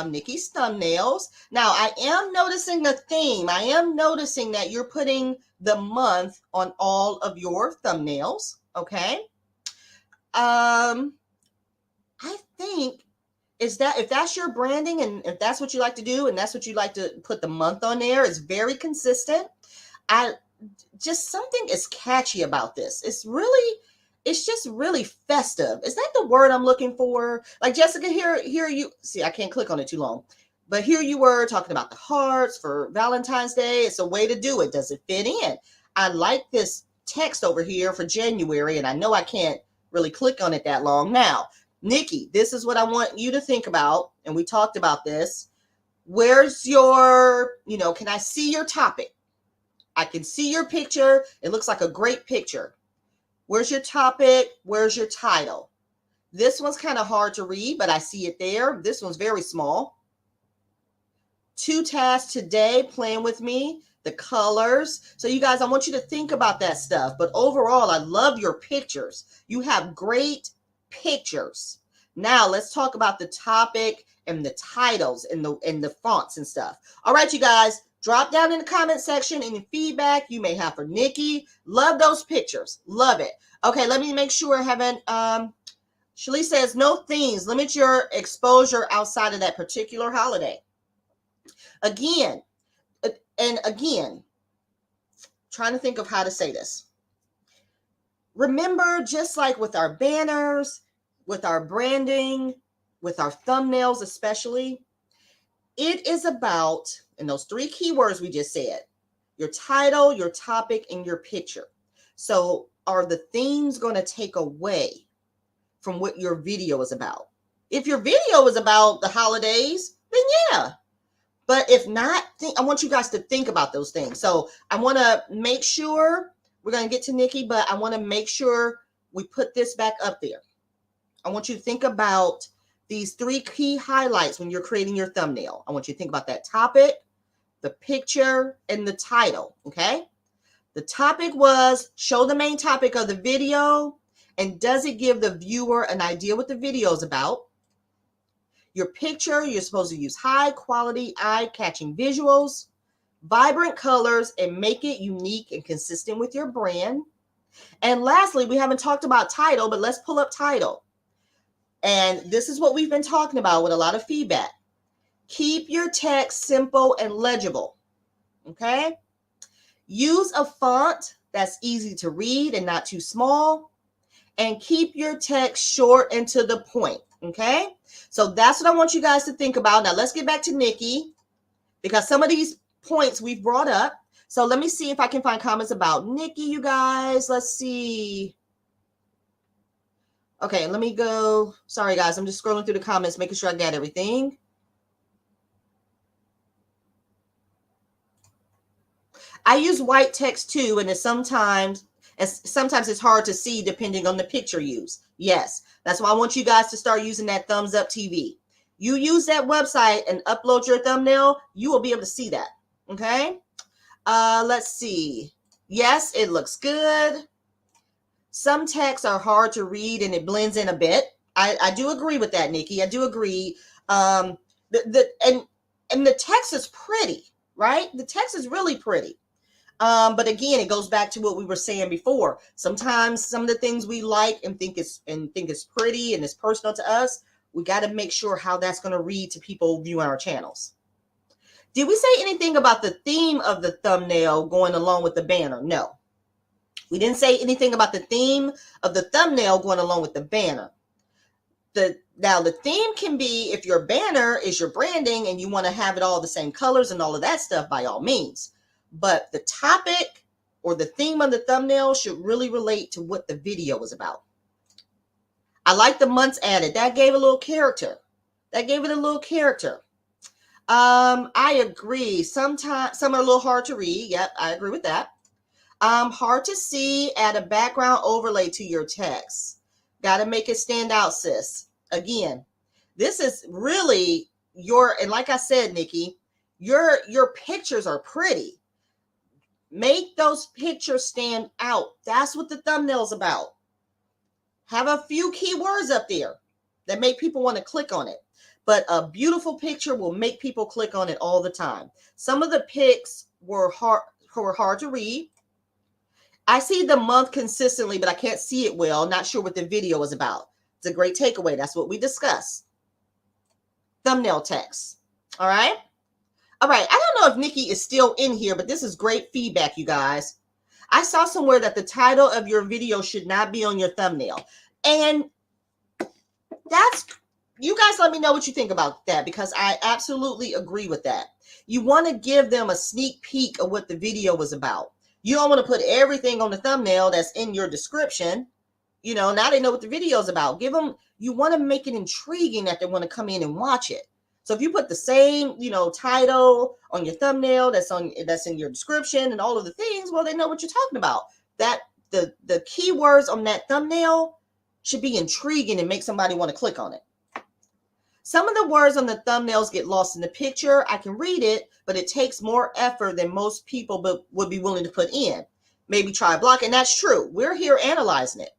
Nikki's thumbnails. Now, I am noticing a theme. I am noticing that you're putting the month on all of your thumbnails, okay? I think if that's your branding and if that's what you like to do and that's what you like to put the month on there, it's very consistent. Just something is catchy about this. It's just really festive. Is that the word I'm looking for? Like, Jessica, here you see, I can't click on it too long, but here you were talking about the hearts for Valentine's Day. It's a way to do it. Does it fit in? I like this text over here for January, and I know I can't really click on it that long. Now, Nikki, this is what I want you to think about. And we talked about this. Where's your, can I see your topic? I can see your picture. It looks like a great picture. Where's your topic? Where's your title? This one's kind of hard to read, but I see it there. This one's very small. 2 tasks today, playing with me, the colors. So you guys, I want you to think about that stuff. But overall, I love your pictures. You have great pictures. Now let's talk about the topic and the titles and the fonts and stuff. All right, you guys, drop down in the comment section any feedback you may have for Nikki. Love those pictures. Love it. Okay, let me make sure I haven't, Shalice says, no themes. Limit your exposure outside of that particular holiday. Again, trying to think of how to say this. Remember, just like with our banners, with our branding, with our thumbnails especially, it is about, and those 3 keywords we just said, your title, your topic, and your picture. So are the themes going to take away from what your video is about? If your video is about the holidays, then yeah. But if not, I want you guys to think about those things. So I want to make sure, we're going to get to Nikki, but I want to make sure we put this back up there. I want you to think about these 3 key highlights when you're creating your thumbnail. I want you to think about that topic, the picture, and the title, okay? The topic was show the main topic of the video, and does it give the viewer an idea what the video is about? Your picture, you're supposed to use high quality, eye-catching visuals, vibrant colors, and make it unique and consistent with your brand. And lastly, we haven't talked about title, but let's pull up title. And this is what we've been talking about with a lot of feedback. Keep your text simple and legible, okay? Use a font that's easy to read and not too small. And keep your text short and to the point, okay? So that's what I want you guys to think about. Now let's get back to Nikki, because some of these points we've brought up. So let me see if I can find comments about Nikki, you guys. Let's see. Okay, let me go. Sorry, guys. I'm just scrolling through the comments, making sure I got everything. I use white text too, and sometimes it's hard to see depending on the picture used. Yes, that's why I want you guys to start using that Thumbs Up TV. You use that website and upload your thumbnail, you will be able to see that. Okay. Let's see. Yes, it looks good. Some texts are hard to read and it blends in a bit. I do agree with that, Nikki. I do agree. And the text is pretty, right? The text is really pretty. But again, it goes back to what we were saying before. Sometimes some of the things we like and think is pretty and is personal to us, we got to make sure how that's going to read to people viewing our channels. Did we say anything about the theme of the thumbnail going along with the banner? No. We didn't say anything about the theme of the thumbnail going along with the banner. Now, the theme can be, if your banner is your branding and you want to have it all the same colors and all of that stuff, by all means. But the topic or the theme of the thumbnail should really relate to what the video is about. I like the months added. That gave a little character. That gave it a little character. I agree. Sometimes some are a little hard to read. Yep, I agree with that. Hard to see. Add a background overlay to your text. Got to make it stand out, sis. Again, this is really and like I said, Nikki, your pictures are pretty. Make those pictures stand out. That's what the thumbnail's about. Have a few keywords up there that make people want to click on it. But a beautiful picture will make people click on it all the time. Some of the pics were hard to read. I see the month consistently, but I can't see it well. Not sure what the video is about. It's a great takeaway. That's what we discussed. Thumbnail text. All right. All right. I don't know if Nikki is still in here, but this is great feedback, you guys. I saw somewhere that the title of your video should not be on your thumbnail. And you guys let me know what you think about that, because I absolutely agree with that. You want to give them a sneak peek of what the video was about. You don't want to put everything on the thumbnail that's in your description. You know, now they know what the video is about. Give them, you want to make it intriguing that they want to come in and watch it. So if you put the same, you know, title on your thumbnail that's in your description and all of the things, well, they know what you're talking about. That the keywords on that thumbnail should be intriguing and make somebody want to click on it. Some of the words on the thumbnails get lost in the picture. I can read it, but it takes more effort than most people would be willing to put in. Maybe try block, and that's true. We're here analyzing it.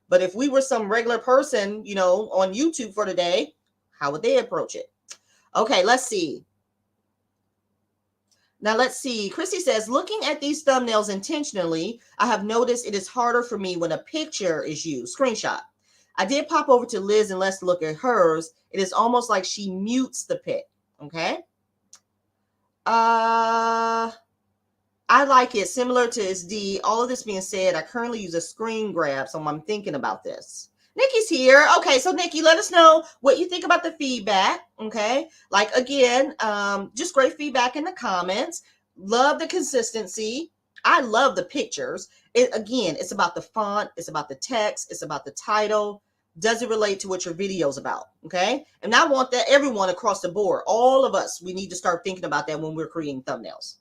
But if we were some regular person, you know, on YouTube for today, how would they approach it? Okay, let's see. Now let's see. Chrissy says, looking at these thumbnails intentionally, I have noticed it is harder for me when a picture is used. Screenshot. I did pop over to Liz and let's look at hers. It is almost like she mutes the pic. Okay. I like it. Similar to SD. All of this being said, I currently use a screen grab, so I'm thinking about this. Nikki's here. Okay, so Nikki, let us know what you think about the feedback. Okay, like again, just great feedback in the comments. Love the consistency. I love the pictures. Again, it's about the font, it's about the text, it's about the title. Does it relate to what your video is about? Okay, and I want that everyone across the board, all of us, we need to start thinking about that when we're creating thumbnails.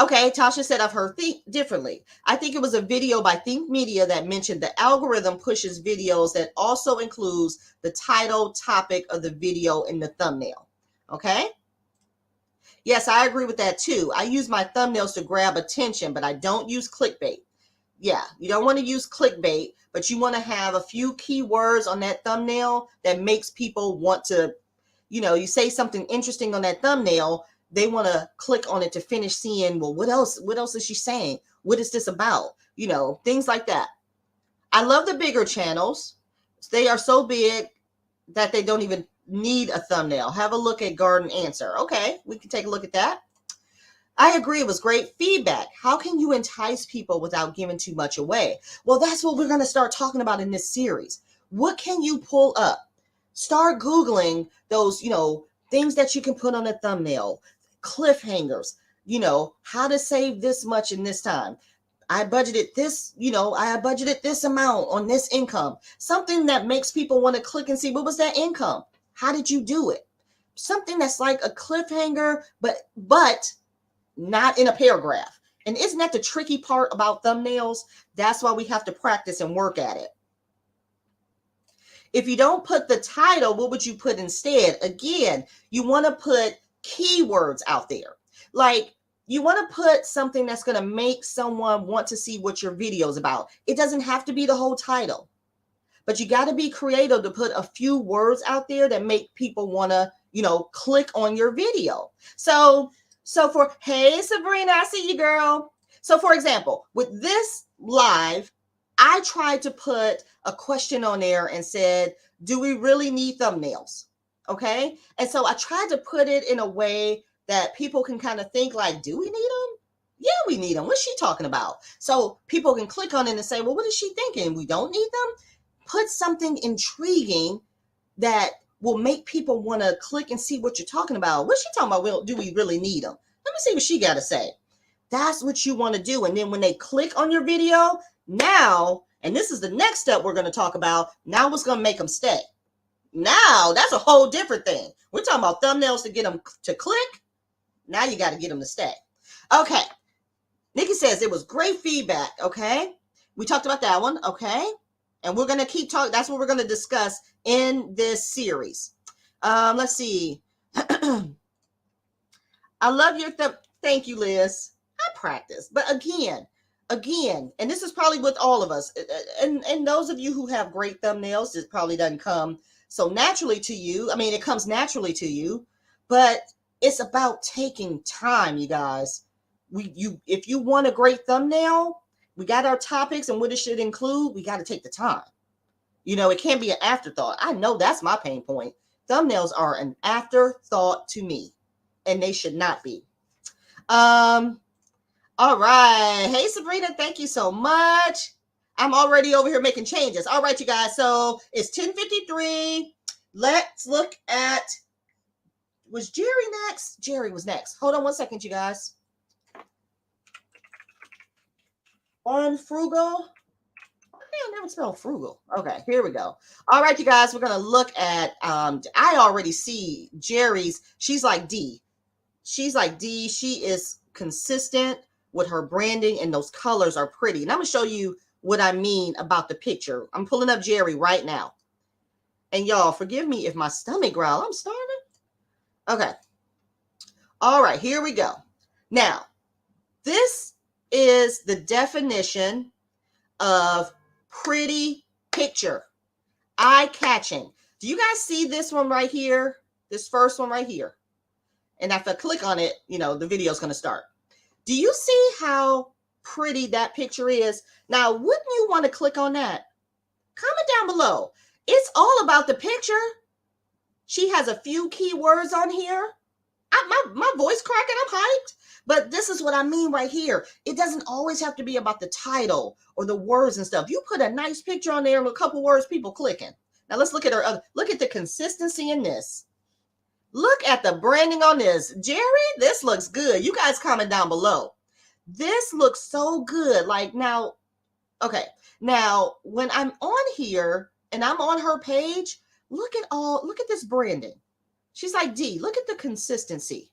Okay, Tasha said, I've heard Think differently. I think it was a video by Think Media that mentioned the algorithm pushes videos that also includes the title topic of the video in the thumbnail. Okay. Yes, I agree with that too. I use my thumbnails to grab attention, but I don't use clickbait. Yeah, you don't want to use clickbait, but you want to have a few keywords on that thumbnail that makes people want to, you know, you say something interesting on that thumbnail, they want to click on it to finish seeing, well, what else is she saying? What is this about? You know, things like that. I love the bigger channels. They are so big that they don't even need a thumbnail. Have a look at Garden Answer. Okay, we can take a look at that. I agree. It was great feedback. How can you entice people without giving too much away? Well, that's what we're going to start talking about in this series. What can you pull up? Start Googling those, you know, things that you can put on a thumbnail, cliffhangers, you know, how to save this much in this time. I budgeted this, you know, I budgeted this amount on this income. Something that makes people want to click and see, what was that income? How did you do it? Something that's like a cliffhanger, but not in a paragraph. And isn't that the tricky part about thumbnails? That's why we have to practice and work at it. If you don't put the title, what would you put instead? Again, you want to put keywords out there. Like, you want to put something that's going to make someone want to see what your video is about. It doesn't have to be the whole title, but you got to be creative to put a few words out there that make people want to, you know, click on your video. So for, hey, Sabrina, I see you, girl. So for example, with this live, I tried to put a question on there and said, do we really need thumbnails? Okay. And so I tried to put it in a way that people can kind of think like, do we need them? Yeah, we need them. What's she talking about? So people can click on it and say, well, what is she thinking? We don't need them? Put something intriguing that will make people want to click and see what you're talking about. What's she talking about? Well, do we really need them? Let me see what she got to say. That's what you want to do. And then when they click on your video, now, and this is the next step we're going to talk about, now what's going to make them stay? Now, that's a whole different thing. We're talking about thumbnails to get them to click. Now you got to get them to stay. Okay. Nikki says it was great feedback. Okay. We talked about that one. Okay. And we're going to keep talking. That's what we're going to discuss in this series. Let's see. I love your thank you, Liz. I practice. But again, and this is probably with all of us. And those of you who have great thumbnails, it probably doesn't come so naturally to you. I mean, it comes naturally to you, but it's about taking time, you guys. If you want a great thumbnail, we got our topics and what it should include. We got to take the time. You know, it can't be an afterthought. I know that's my pain point. Thumbnails are an afterthought to me, and they should not be. All right. Hey, Sabrina, thank you so much. I'm already over here making changes. All right, you guys. So it's 10:53. Let's look at, was Jerry next? Jerry was next. Hold on one second, you guys. On Frugal. I never spelled frugal. Okay, here we go. All right, you guys, we're gonna look at I already see Jerry's, she's like D. She's like D. She is consistent with her branding, and those colors are pretty. And I'm gonna show you what I mean about the picture. I'm pulling up Jerry right now. And y'all, forgive me if my stomach growl. I'm starving. Okay. All right, here we go. Now, this is the definition of pretty picture. Eye-catching. Do you guys see this one right here? This first one right here. And if I click on it, you know, the video is going to start. Do you see how pretty that picture is? Now, wouldn't you want to click on that? Comment down below. It's all about the picture. She has a few keywords on here. My voice cracking, I'm hyped. But this is what I mean right here. It doesn't always have to be about the title or the words and stuff. You put a nice picture on there with a couple words, people clicking. Now let's look at her. Look at the consistency in this. Look at the branding on this. Jerry, this looks good. You guys comment down below. This looks so good. Like now, okay. Now, when I'm on here and I'm on her page, look at this branding. She's like D. Look at the consistency.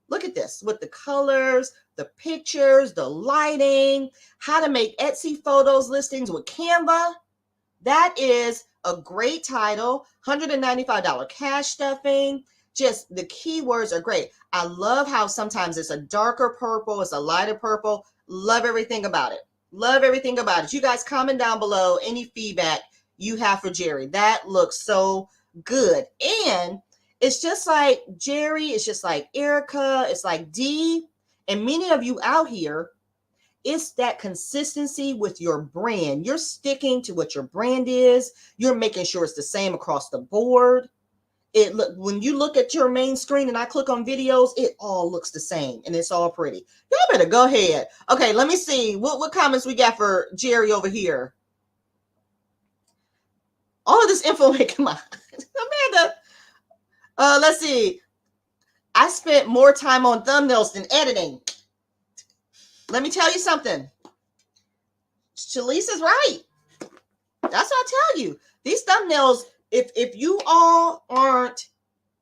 Look at this with the colors, the pictures, the lighting, how to make Etsy photos listings with Canva. That is a great title. $195 cash stuffing. Just the keywords are great. I love how sometimes it's a darker purple, it's a lighter purple. Love everything about it. Love everything about it. You guys comment down below any feedback you have for Jerry. That looks so good. And it's just like Jerry, it's just like Erica, it's like D, and many of you out here, it's that consistency with your brand. You're sticking to what your brand is. You're making sure it's the same across the board. When you look at your main screen and I click on videos, it all looks the same and it's all pretty. Y'all better go ahead. Okay, let me see what comments we got for Jerry over here. All of this info making my Amanda. Let's see. I spent more time on thumbnails than editing. Let me tell you something. Shalise is right. That's what I tell you. These thumbnails, if you all aren't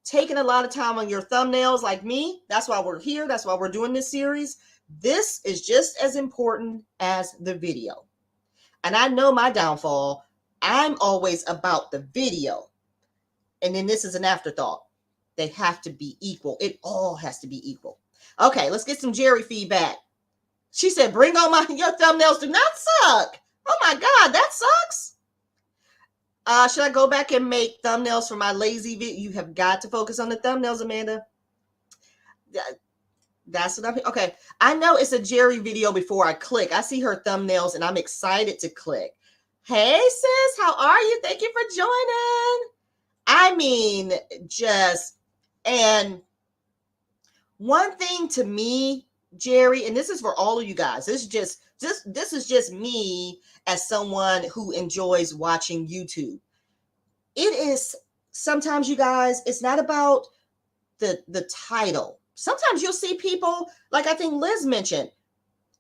taking a lot of time on your thumbnails like me, that's why we're here. That's why we're doing this series. This is just as important as the video. And I know my downfall. I'm always about the video. And then this is an afterthought. They have to be equal. It all has to be equal. Okay, let's get some Jerry feedback. She said, bring on your thumbnails do not suck. Oh my God, that sucks. Should I go back and make thumbnails for my lazy video? You have got to focus on the thumbnails, Amanda. That's what I'm, okay. I know it's a Jerry video before I click. I see her thumbnails and I'm excited to click. Hey sis, how are you? Thank you for joining. I mean, and one thing to me, Jerry, and this is for all of you guys. This is just me as someone who enjoys watching YouTube. It is sometimes, you guys, it's not about the title. Sometimes you'll see people, like I think Liz mentioned,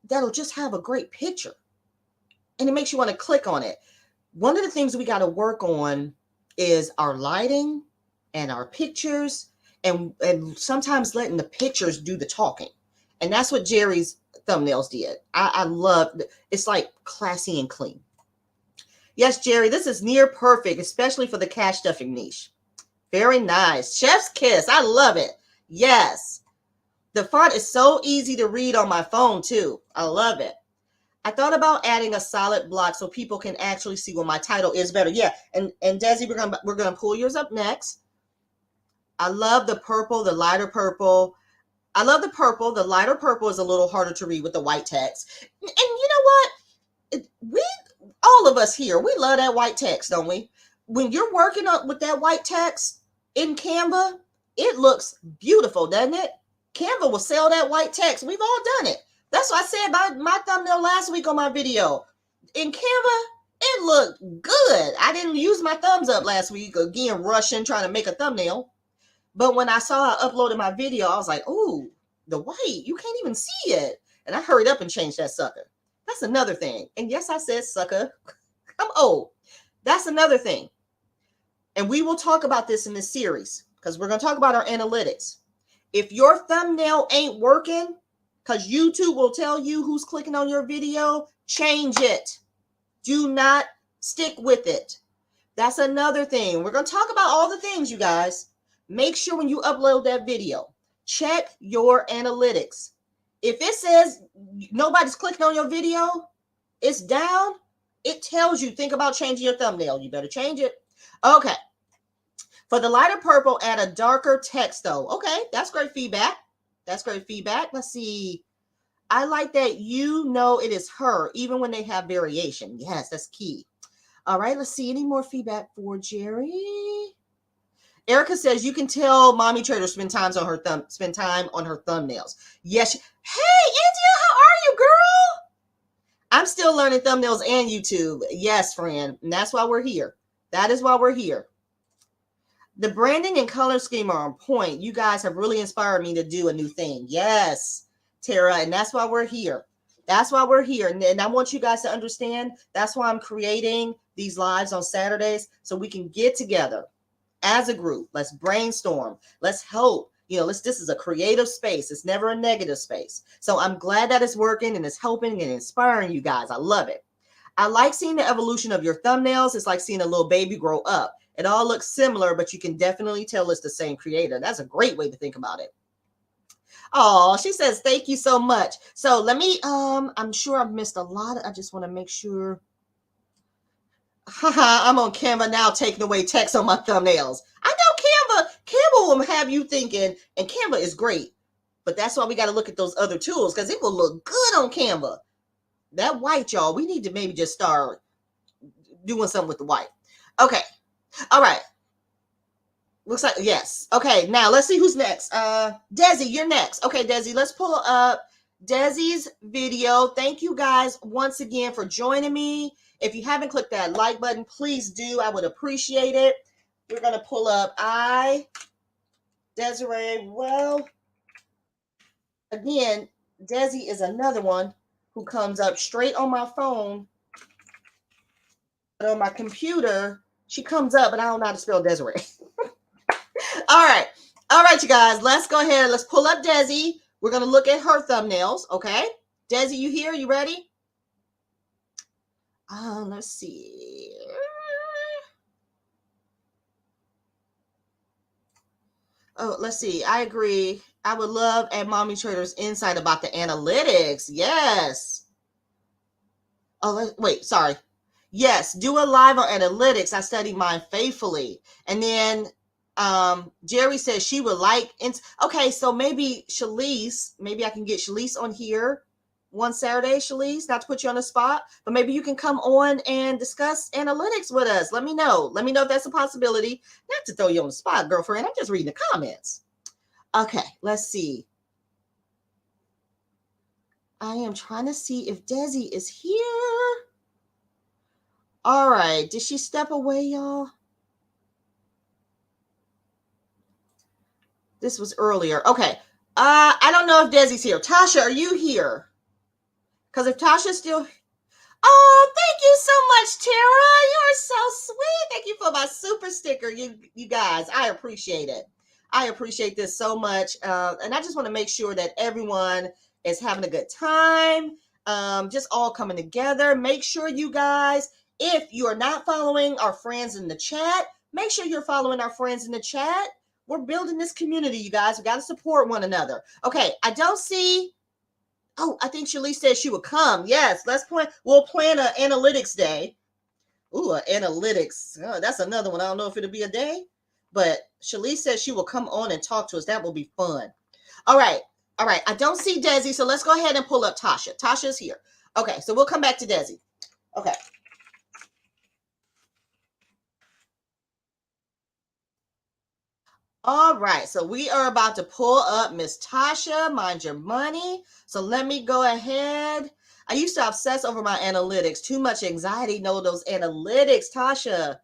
that'll just have a great picture. And it makes you want to click on it. One of the things we got to work on is our lighting and our pictures, and sometimes letting the pictures do the talking. And that's what Jerry's thumbnails did. I love, it's like classy and clean. Yes, Jerry, this is near perfect, especially for the cash stuffing niche. Very nice. Chef's kiss. I love it. Yes. The font is so easy to read on my phone too. I love it. I thought about adding a solid block so people can actually see what my title is better. Yeah, and Desi, we're gonna pull yours up next. I love the purple, the lighter purple. I love the purple. The lighter purple is a little harder to read with the white text. And you know what? All of us here, we love that white text, don't we? When you're working with that white text in Canva, it looks beautiful, doesn't it? Canva will sell that white text. We've all done it. That's what I said my thumbnail last week on my video. In Canva, it looked good. I didn't use my thumbs up last week, again, rushing, trying to make a thumbnail. But when I saw I uploaded my video, I was like, ooh, the white, you can't even see it. And I hurried up and changed that sucker. That's another thing. And yes, I said sucker. I'm old. That's another thing. And we will talk about this in this series because we're going to talk about our analytics. If your thumbnail ain't working, because YouTube will tell you who's clicking on your video, change it. Do not stick with it. That's another thing. We're going to talk about all the things, you guys. Make sure when you upload that video, check your analytics. If it says nobody's clicking on your video, it's down, it tells you, think about changing your thumbnail. You better change it. Okay. For the lighter purple, add a darker text though. Okay, that's great feedback. That's great feedback. Let's see. I like that you know it is her, even when they have variation. Yes, that's key. All right, let's see. Any more feedback for Jerry? Erica says you can tell Mommy Trader spend time on her thumbnails. Yes. Hey, India, how are you, girl? I'm still learning thumbnails and YouTube. Yes, friend. And that's why we're here. That is why we're here. The branding and color scheme are on point. You guys have really inspired me to do a new thing. Yes, Tara. And that's why we're here. That's why we're here. And I want you guys to understand that's why I'm creating these lives on Saturdays so we can get together as a group. Let's brainstorm. Let's help. This is a creative space. It's never a negative space. So I'm glad that it's working and it's helping and inspiring you guys. I love it. I like seeing the evolution of your thumbnails. It's like seeing a little baby grow up. It all looks similar, but you can definitely tell it's the same creator. That's a great way to think about it. Oh, she says, thank you so much. So let me, I'm sure I've missed a lot. I just want to make sure. Haha, I'm on Canva now taking away text on my thumbnails. I know Canva will have you thinking, and Canva is great. But that's why we got to look at those other tools because it will look good on Canva. That white, y'all, we need to maybe just start doing something with the white. Okay. All right. Looks like, yes. Okay, now let's see who's next. Desi, you're next. Okay, Desi, let's pull up Desi's video. Thank you guys once again for joining me. If you haven't clicked that like button, please do. I would appreciate it. We're going to pull up Desiree. Well, again, Desi is another one who comes up straight on my phone. But on my computer, she comes up, but I don't know how to spell Desiree. All right, you guys. Let's go ahead. Let's pull up Desi. We're going to look at her thumbnails, okay? Desi, you here? You ready? Let's see. Oh, let's see. I agree. I would love at Mommy Trader's insight about the analytics. Yes. Oh, wait, sorry. Yes, do a live on analytics. I study mine faithfully. And then Jerry says she would like. Okay, so maybe Shalise, maybe I can get Shalise on here one Saturday, Shalise, not to put you on the spot, but maybe you can come on and discuss analytics with us. Let me know. Let me know if that's a possibility. Not to throw you on the spot, girlfriend. I'm just reading the comments. Okay, let's see. I am trying to see if Desi is here. All right. Did she step away, y'all? This was earlier. Okay. I don't know if Desi's here. Tasha, are you here? Because if Tasha's still... Oh, thank you so much, Tara. You're so sweet. Thank you for my super sticker, you guys. I appreciate it. I appreciate this so much. And I just want to make sure that everyone is having a good time. Just all coming together. Make sure you guys, if you are not following our friends in the chat, make sure you're following our friends in the chat. We're building this community, you guys. We got to support one another. Okay, I don't see... Oh, I think Shalise said she would come. Yes, we'll plan an analytics day. Ooh, analytics. Oh, that's another one. I don't know if it'll be a day, but Shalise says she will come on and talk to us. That will be fun. All right. I don't see Desi, so let's go ahead and pull up Tasha. Tasha's here. Okay, so we'll come back to Desi. Okay. All right, so we are about to pull up Miss Tasha, Mind Your Money. So let me go ahead. I used to obsess over my analytics. Too much anxiety. No, those analytics, Tasha.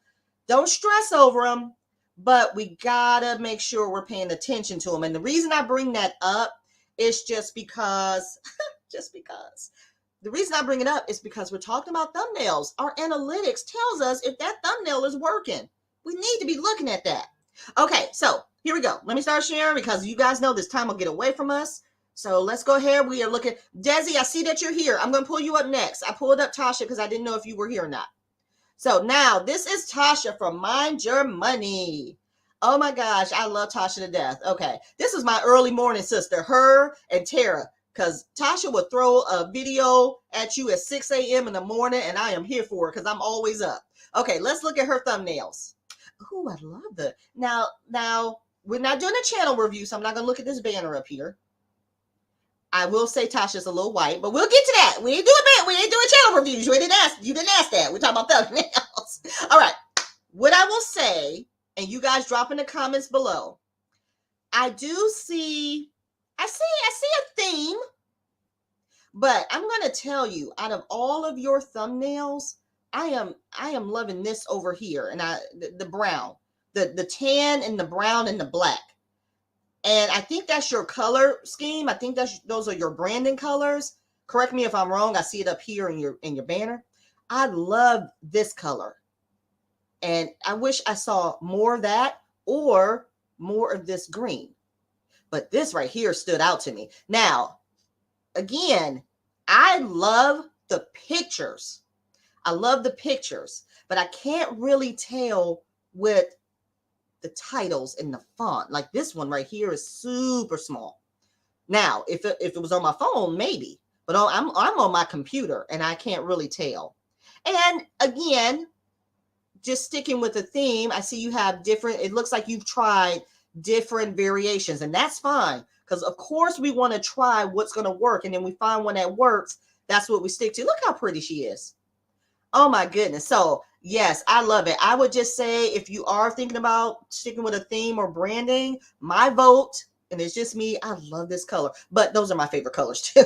Don't stress over them, but we gotta make sure we're paying attention to them. And the reason I bring that up is just because the reason I bring it up is because we're talking about thumbnails. Our analytics tells us if that thumbnail is working. We need to be looking at that. Okay, so here we go. Let me start sharing because you guys know this time will get away from us. So let's go ahead. We are looking. Desi, I see that you're here. I'm going to pull you up next. I pulled up Tasha because I didn't know if you were here or not. So now this is Tasha from Mind Your Money. Oh my gosh, I love Tasha to death. Okay, this is my early morning sister, her and Tara, because Tasha would throw a video at you at 6 a.m. in the morning, and I am here for it because I'm always up. Okay, let's look at her thumbnails. Oh, I love that. Now, we're not doing a channel review, so I'm not going to look at this banner up here. I will say Tasha's a little white, but we'll get to that. We ain't doing channel reviews. You didn't ask that. We're talking about thumbnails. All right. What I will say, and you guys drop in the comments below, I see a theme, but I'm going to tell you, out of all of your thumbnails, I am loving this over here, and the brown, the tan and the brown and the black. And I think that's your color scheme. I think those are your branding colors. Correct me if I'm wrong. I see it up here in your banner. I love this color. And I wish I saw more of that or more of this green. But this right here stood out to me. Now, again, I love the pictures. I love the pictures, but I can't really tell with the titles in the font. Like this one right here is super small. Now, if it was on my phone, maybe, but I'm on my computer and I can't really tell. And again, just sticking with the theme, I see you have different, it looks like you've tried different variations, and that's fine. Because of course we want to try what's going to work, and then we find one that works. That's what we stick to. Look how pretty she is. Oh my goodness. So yes, I love it. I would just say, if you are thinking about sticking with a theme or branding, my vote, and it's just me, I love this color, but those are my favorite colors too.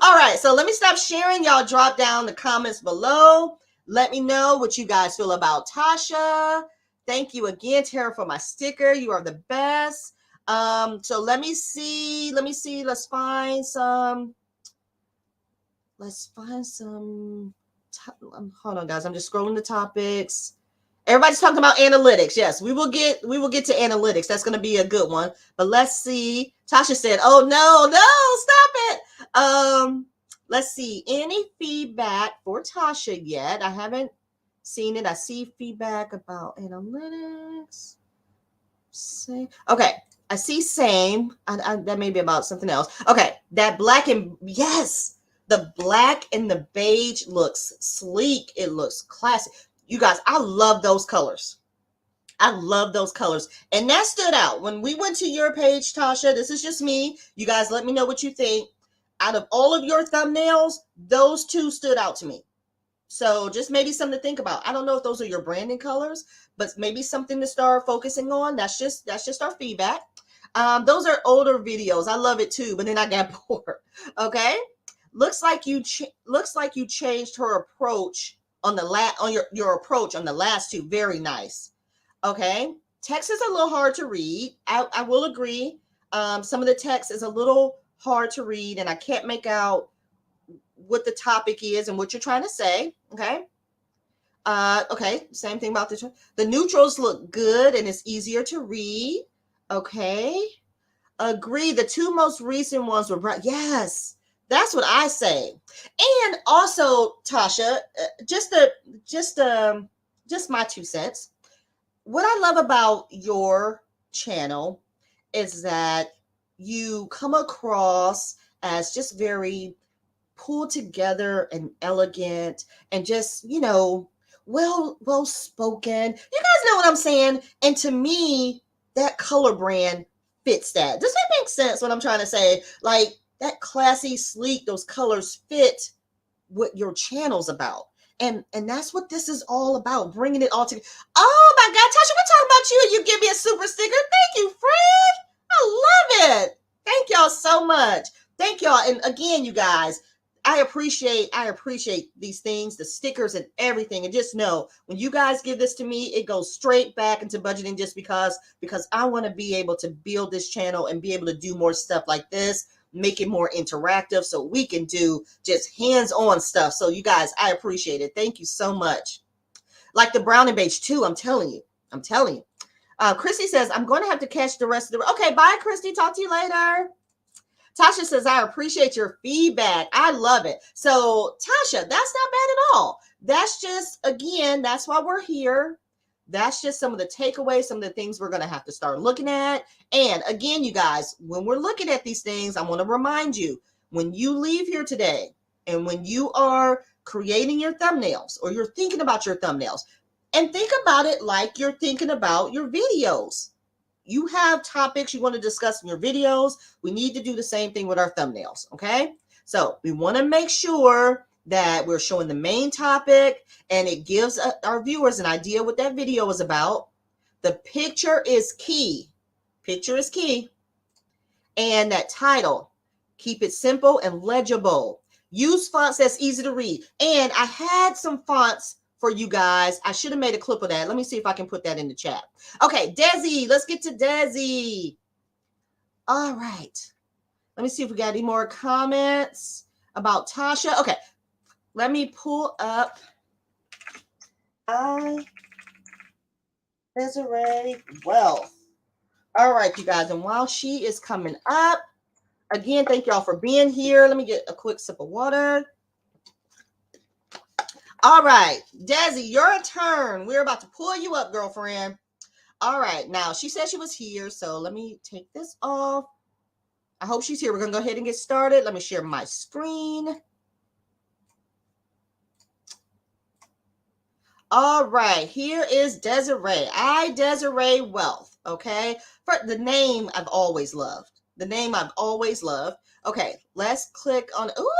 All right, so let me stop sharing. Y'all drop down the comments below. Let me know what you guys feel about Tasha. Thank you again, Tara, for my sticker. You are the best. So let me see. Let's find some. Hold on, guys. I'm just scrolling the topics. Everybody's talking about analytics. Yes, we will get to analytics. That's going to be a good one. But let's see. Tasha said, "Oh no, stop it." Let's see. Any feedback for Tasha yet? I haven't seen it. I see feedback about analytics. Okay. I see same. That may be about something else. Okay. That black and yes. The black and the beige looks sleek. It looks classy. You guys, I love those colors. I love those colors. And that stood out. When we went to your page, Tasha, this is just me. You guys let me know what you think. Out of all of your thumbnails, those two stood out to me. So just maybe something to think about. I don't know if those are your branding colors, but maybe something to start focusing on. That's just our feedback. Those are older videos. I love it too, but then I got bored. Okay. Looks like you changed her approach on your approach on the last two. Very nice. Okay. Text is a little hard to read. I will agree. Some of the text is a little hard to read, and I can't make out what the topic is and what you're trying to say. Okay. Okay. Same thing about the neutrals look good and it's easier to read. Okay. Agree. The two most recent ones were bright. Yes. That's what I say. And also, Tasha, just my 2 cents. What I love about your channel is that you come across as just very pulled together and elegant and just, well spoken. You guys know what I'm saying? And to me, that color brand fits that. Does that make sense what I'm trying to say? Like, that classy, sleek, those colors fit what your channel's about. And that's what this is all about, bringing it all together. Oh my God, Tasha, we're talking about you and you give me a super sticker. Thank you, friend. I love it. Thank y'all so much. Thank y'all. And again, you guys, I appreciate these things, the stickers and everything. And just know, when you guys give this to me, it goes straight back into budgeting, just because I want to be able to build this channel and be able to do more stuff like this. make it more interactive so we can do just hands-on stuff. So you guys, I appreciate it. Thank you so much. Like the brown and beige too, I'm telling you. Christy says, I'm going to have to catch the rest of the... Okay, bye, Christy. Talk to you later. Tasha says, I appreciate your feedback. I love it. So, Tasha, that's not bad at all. That's just, again, that's why we're here. That's just some of the takeaways, some of the things we're going to have to start looking at. And again, you guys, when we're looking at these things, I want to remind you, when you leave here today and when you are creating your thumbnails or you're thinking about your thumbnails, and think about it like you're thinking about your videos. You have topics you want to discuss in your videos. We need to do the same thing with our thumbnails, okay? So we want to make sure that we're showing the main topic and it gives our viewers an idea what that video is about. The picture is key. Picture is key. And that title, keep it simple and legible. Use fonts that's easy to read. And I had some fonts for you guys. I should have made a clip of that. Let me see if I can put that in the chat. Okay, Desi, let's get to Desi. All right. Let me see if we got any more comments about Tasha. Okay, let me pull up Desiree Wealth. All right, you guys. And while she is coming up, again, thank y'all for being here. Let me get a quick sip of water. All right, Desi, your turn. We're about to pull you up, girlfriend. All right, now she said she was here, so let me take this off. I hope she's here. We're going to go ahead and get started. Let me share my screen. All right, here is Desiree. Desiree Wealth, okay? For the name I've always loved. The name I've always loved. Okay, let's click on. Ooh,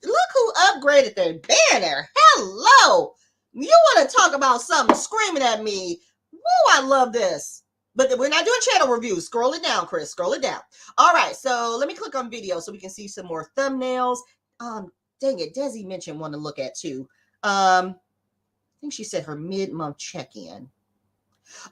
look who upgraded their banner. Hello. You want to talk about something screaming at me? Woo, I love this. But we're not doing channel reviews. Scroll it down, Chris. Scroll it down. All right, so let me click on video so we can see some more thumbnails. Dang it, Desi mentioned one to look at too. I think she said her mid-month check-in.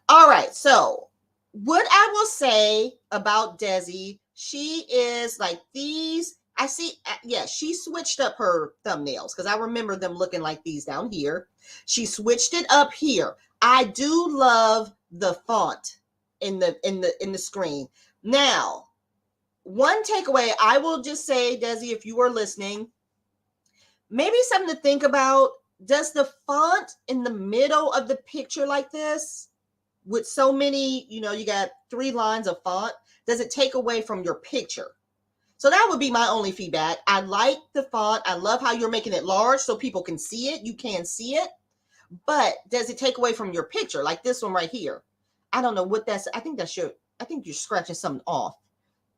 All right, so what I will say about Desi, she is like these. I see, yeah, she switched up her thumbnails because I remember them looking like these down here. She switched it up here. I do love the font in the screen. Now, one takeaway I will just say, Desi, if you are listening, maybe something to think about. Does the font in the middle of the picture like this, with so many, you got 3 lines of font, does it take away from your picture? So that would be my only feedback. I like the font. I love how you're making it large so people can see it. You can see it. But does it take away from your picture? Like this one right here. I don't know what that's. I think you're scratching something off.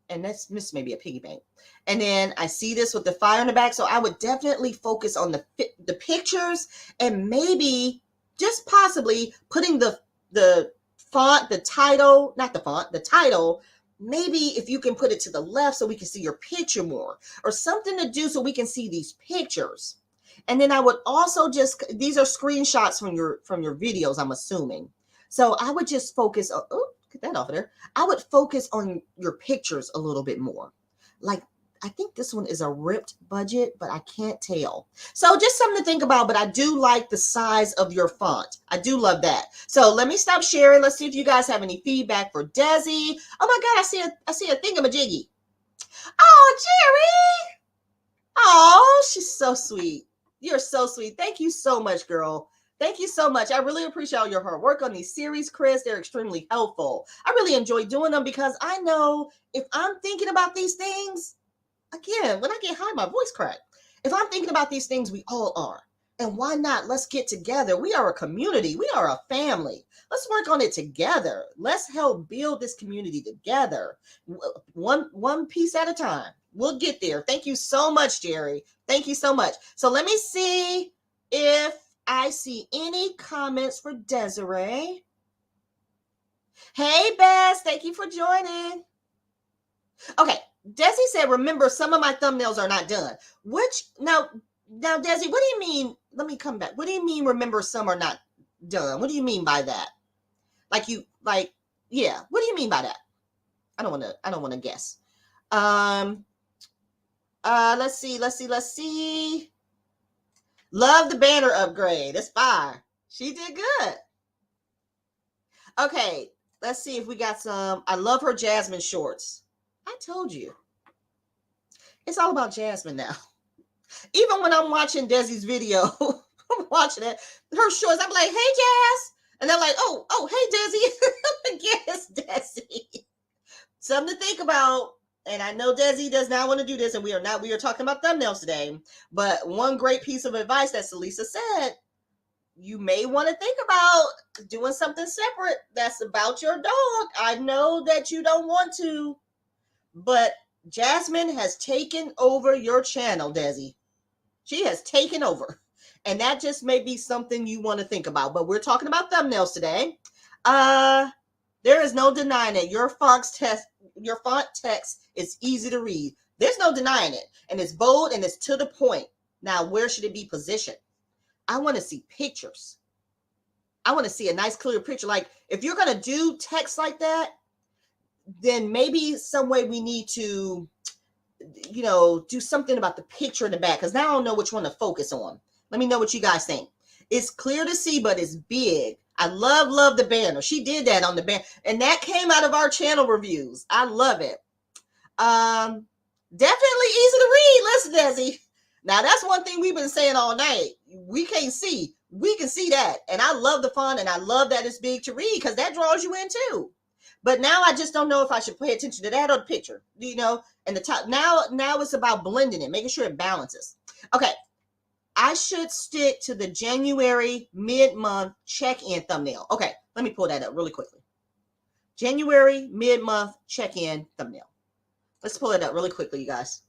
And this may be a piggy bank. And then I see this with the fire in the back. So I would definitely focus on the pictures and maybe just possibly putting the font, the title, not the font, the title. Maybe if you can put it to the left so we can see your picture more, or something to do so we can see these pictures. And then I would also these are screenshots from your videos, I'm assuming. So I would just focus on, get that off of there. I would focus on your pictures a little bit more. Like, I think this one is a ripped budget, but I can't tell. So just something to think about, but I do like the size of your font. I do love that. So let me stop sharing. Let's see if you guys have any feedback for Desi. Oh my God, I see a thingamajiggy. Oh, Jerry. Oh, she's so sweet. You're so sweet. Thank you so much, girl. Thank you so much. I really appreciate all your hard work on these series, Chris. They're extremely helpful. I really enjoy doing them because I know if I'm thinking about these things, again, when I get high, my voice cracked. If I'm thinking about these things, we all are. And why not? Let's get together. We are a community. We are a family. Let's work on it together. Let's help build this community together. One piece at a time. We'll get there. Thank you so much, Jerry. Thank you so much. So let me see if I see any comments for Desiree. Hey, Bess. Thank you for joining. Okay. Desi said, remember, some of my thumbnails are not done. Now, Desi, what do you mean? Let me come back. What do you mean, remember, some are not done? What do you mean by that? Yeah. What do you mean by that? I don't want to guess. Let's see. Love the banner upgrade. It's fire. She did good. Okay, let's see if we got some. I love her Jasmine shorts. I told you. It's all about Jasmine now. Even when I'm watching Desi's video, I'm watching it, her shorts, I'm like, hey, Jazz. And they're like, oh, hey, Desi. Yes, Desi. Something to think about. And I know Desi does not want to do this, and we are talking about thumbnails today. But one great piece of advice that Celisa said, you may want to think about doing something separate that's about your dog. I know that you don't want to, but Jasmine has taken over your channel, Desi. She has taken over. And that just may be something you want to think about. But we're talking about thumbnails today. There is no denying it. Your font text is easy to read. There's no denying it. And it's bold and it's to the point. Now, where should it be positioned? I want to see pictures. I want to see a nice, clear picture. Like, if you're going to do text like that, then maybe some way we need to, do something about the picture in the back. Because now I don't know which one to focus on. Let me know what you guys think. It's clear to see, but it's big. I love the banner. She did that on the banner. And that came out of our channel reviews. I love it. Definitely easy to read. Listen, Desi. Now, that's one thing we've been saying all night. We can't see. We can see that. And I love the font, and I love that it's big to read because that draws you in too. But now I just don't know if I should pay attention to that or the picture. And the top. Now it's about blending it, making sure it balances. Okay. I should stick to the January mid-month check-in thumbnail. Okay, let me pull that up really quickly. January mid-month check-in thumbnail. Let's pull it up really quickly, you guys.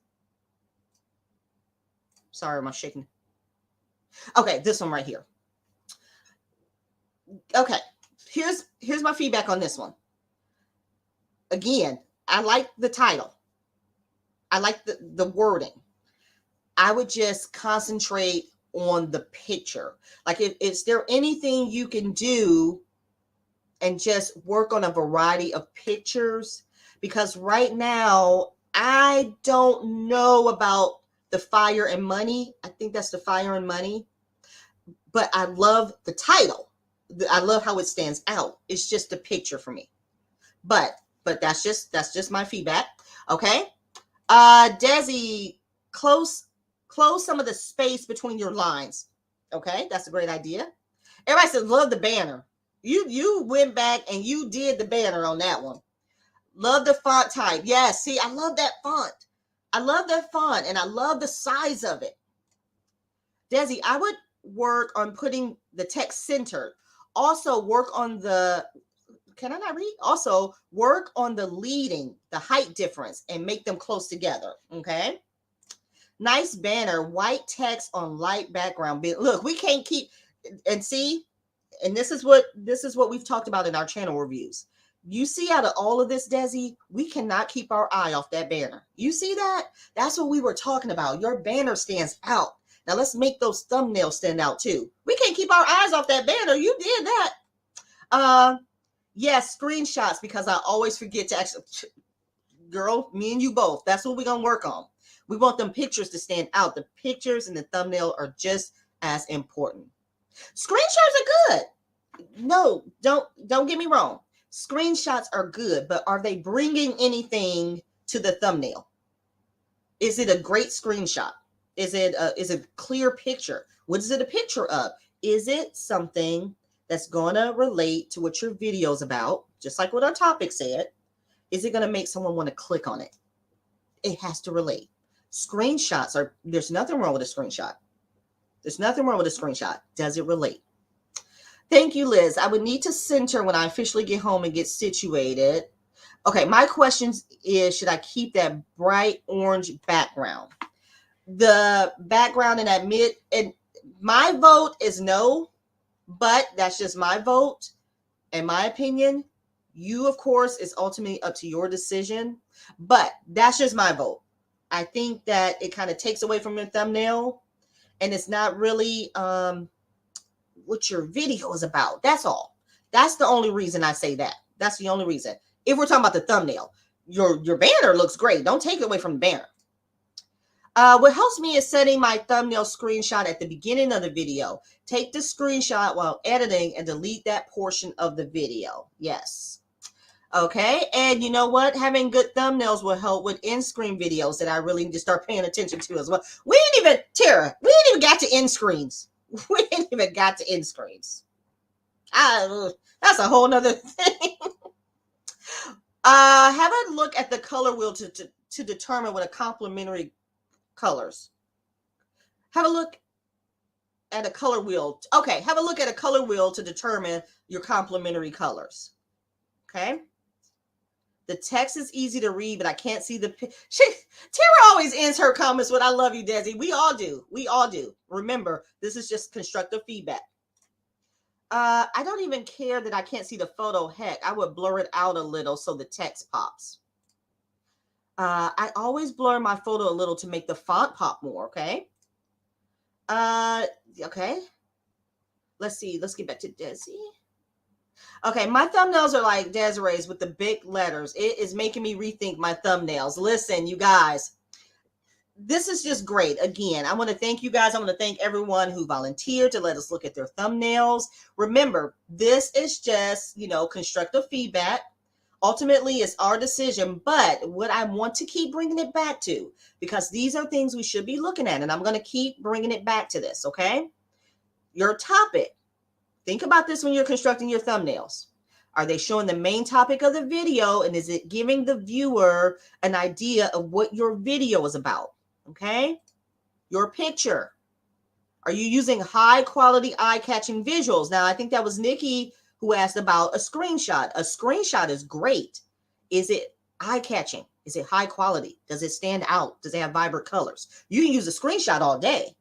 Sorry, am I shaking? Okay, this one right here. Okay, here's my feedback on this one. Again, I like the title. I like the wording. I would just concentrate on the picture. Like, is there anything you can do and just work on a variety of pictures? Because right now, I don't know about the Fire and Money. I think that's the Fire and Money. But I love the title. I love how it stands out. It's just a picture for me. But that's just my feedback. Okay. Desi, close some of the space between your lines. Okay, that's a great idea. Everybody says love the banner. You went back and you did the banner on that one. Love the font type. Yes, see, I love that font. I love that font, and I love the size of it. Desi, I would work on putting the text centered. Also work on the, can I not read? Also work on the leading, the height difference, and make them close together. Okay. Nice banner, white text on light background. Look, we can't keep, and see, and this is what we've talked about in our channel reviews. You see, out of all of this, Desi, we cannot keep our eye off that banner. You see that? That's what we were talking about. Your banner stands out. Now let's make those thumbnails stand out too. We can't keep our eyes off that banner. You did that. Yes, screenshots, because I always forget to actually, girl, me and you both. That's what we're going to work on. We want them pictures to stand out. The pictures and the thumbnail are just as important. Screenshots are good. No, don't get me wrong. Screenshots are good, but are they bringing anything to the thumbnail? Is it a great screenshot? Is it a clear picture? What is it a picture of? Is it something that's going to relate to what your video is about? Just like what our topic said. Is it going to make someone want to click on it? It has to relate. Screenshots are, there's nothing wrong with a screenshot. There's nothing wrong with a screenshot. Does it relate? Thank you, Liz. I would need to center when I officially get home and get situated. Okay, my question is, should I keep that bright orange background? The background in that mid, and my vote is no, but that's just my vote. In my opinion, you, of course, is ultimately up to your decision, but that's just my vote. I think that it kind of takes away from your thumbnail, and it's not really what your video is about. That's all. That's the only reason I say that. That's the only reason. If we're talking about the thumbnail, your banner looks great. Don't take it away from the banner. What helps me is setting my thumbnail screenshot at the beginning of the video. Take the screenshot while editing and delete that portion of the video. Yes. Okay. And you know what? Having good thumbnails will help with in-screen videos that I really need to start paying attention to as well. Tara, we didn't even got to end screens. We didn't even got to end screens. That's a whole nother thing. Have a look at the color wheel to determine what a complementary colors. Have a look at a color wheel. Okay, have a look at a color wheel to determine your complementary colors. Okay. The text is easy to read, but I can't see the. Tara always ends her comments with "I love you, Desi." We all do. We all do. Remember, this is just constructive feedback. I don't even care that I can't see the photo. Heck, I would blur it out a little so the text pops. I always blur my photo a little to make the font pop more. Okay. Okay. Let's see. Let's get back to Desi. Okay, my thumbnails are like Desiree's with the big letters. It is making me rethink my thumbnails. Listen, you guys, this is just great. Again, I want to thank you guys. I want to thank everyone who volunteered to let us look at their thumbnails. Remember, this is just, constructive feedback. Ultimately, it's our decision, but what I want to keep bringing it back to, because these are things we should be looking at, and I'm going to keep bringing it back to this, okay? Your topic. Think about this when you're constructing your thumbnails. Are they showing the main topic of the video, and is it giving the viewer an idea of what your video is about? Okay? Your picture. Are you using high quality, eye-catching visuals? Now, I think that was Nikki who asked about a screenshot. A screenshot is great. Is it eye-catching? Is it high quality? Does it stand out? Does it have vibrant colors? You can use a screenshot all day.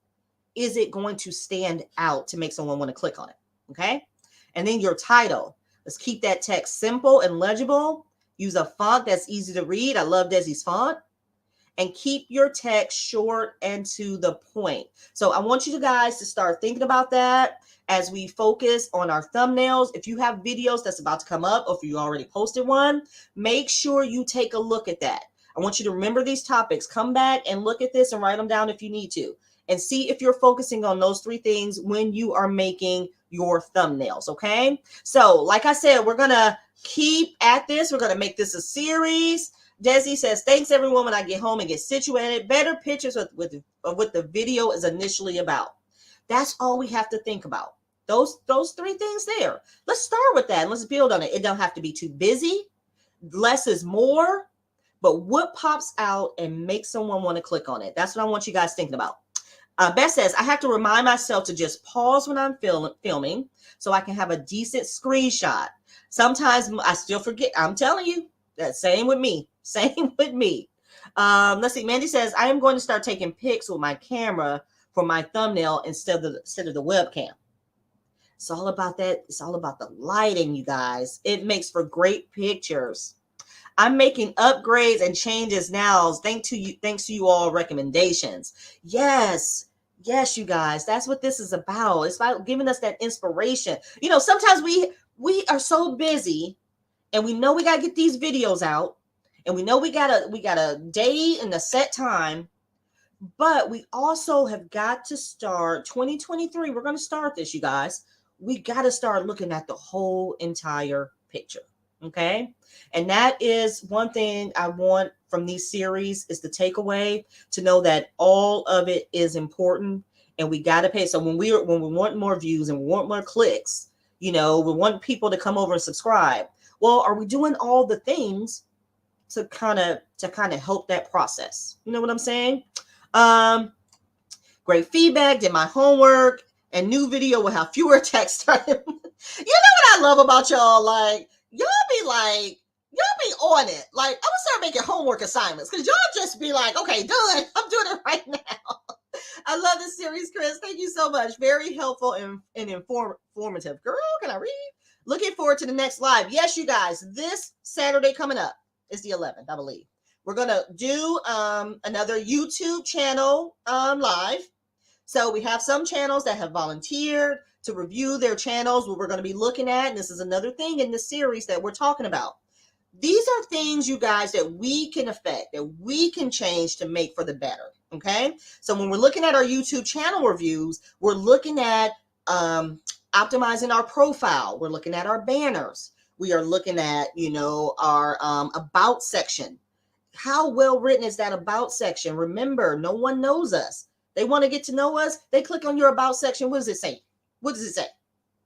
Is it going to stand out to make someone want to click on it? Okay. And then your title. Let's keep that text simple and legible. Use a font that's easy to read. I love Desi's font. And keep your text short and to the point. So I want you guys to start thinking about that as we focus on our thumbnails. If you have videos that's about to come up, or if you already posted one, make sure you take a look at that. I want you to remember these topics. Come back and look at this and write them down if you need to. And see if you're focusing on those 3 things when you are making your thumbnails, okay? So, like I said, we're going to keep at this. We're going to make this a series. Desi says, thanks, everyone, when I get home and get situated. Better pictures of what the video is initially about. That's all we have to think about. Those 3 things there. Let's start with that and let's build on it. It don't have to be too busy. Less is more. But what pops out and makes someone want to click on it? That's what I want you guys thinking about. Beth says, I have to remind myself to just pause when I'm filming so I can have a decent screenshot. Sometimes I still forget. I'm telling you, that's same with me. Same with me. Let's see. Mandy says, I am going to start taking pics with my camera for my thumbnail instead of the webcam. It's all about that. It's all about the lighting, you guys. It makes for great pictures. I'm making upgrades and changes now. Thanks to you all recommendations. Yes, you guys. That's what this is about. It's about giving us that inspiration. Sometimes we are so busy, and we know we gotta get these videos out, and we know we got a day and a set time, but we also have got to start 2023. We're gonna start this, you guys. We got to start looking at the whole entire picture. Okay. And that is one thing I want from these series is the takeaway, to know that all of it is important and we got to pay. So when we want more views and we want more clicks, we want people to come over and subscribe. Well, are we doing all the things to kind of help that process? You know what I'm saying? Great feedback, did my homework, and new video will have fewer text. You know what I love about y'all? Like, y'all be on it. Like, I'm gonna start making homework assignments because y'all just be like, okay, done. I'm doing it right now. I love this series, Chris. Thank you so much. Very helpful and informative. Girl, can I read? Looking forward to the next live. Yes, you guys, this Saturday coming up is the 11th, I believe. We're gonna do another YouTube channel live. So we have some channels that have volunteered to review their channels, what we're going to be looking at. And this is another thing in this series that we're talking about. These are things, you guys, that we can affect, that we can change to make for the better. Okay. So when we're looking at our YouTube channel reviews, we're looking at optimizing our profile. We're looking at our banners. We are looking at, our about section. How well written is that about section? Remember, no one knows us. They want to get to know us. They click on your about section. What does it say? What does it say?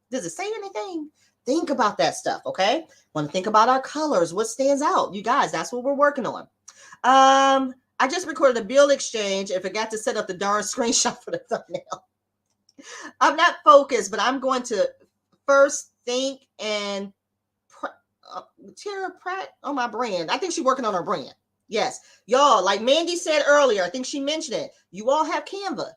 Does it say anything? Think about that stuff, okay? Want to think about our colors. What stands out? You guys, that's what we're working on. I just recorded a bill exchange and forgot to set up the darn screenshot for the thumbnail. I'm not focused, but I'm going to first think and Tara Pratt on my brand. I think she's working on her brand. Yes, y'all, like Mandy said earlier, I think she mentioned it. You all have Canva.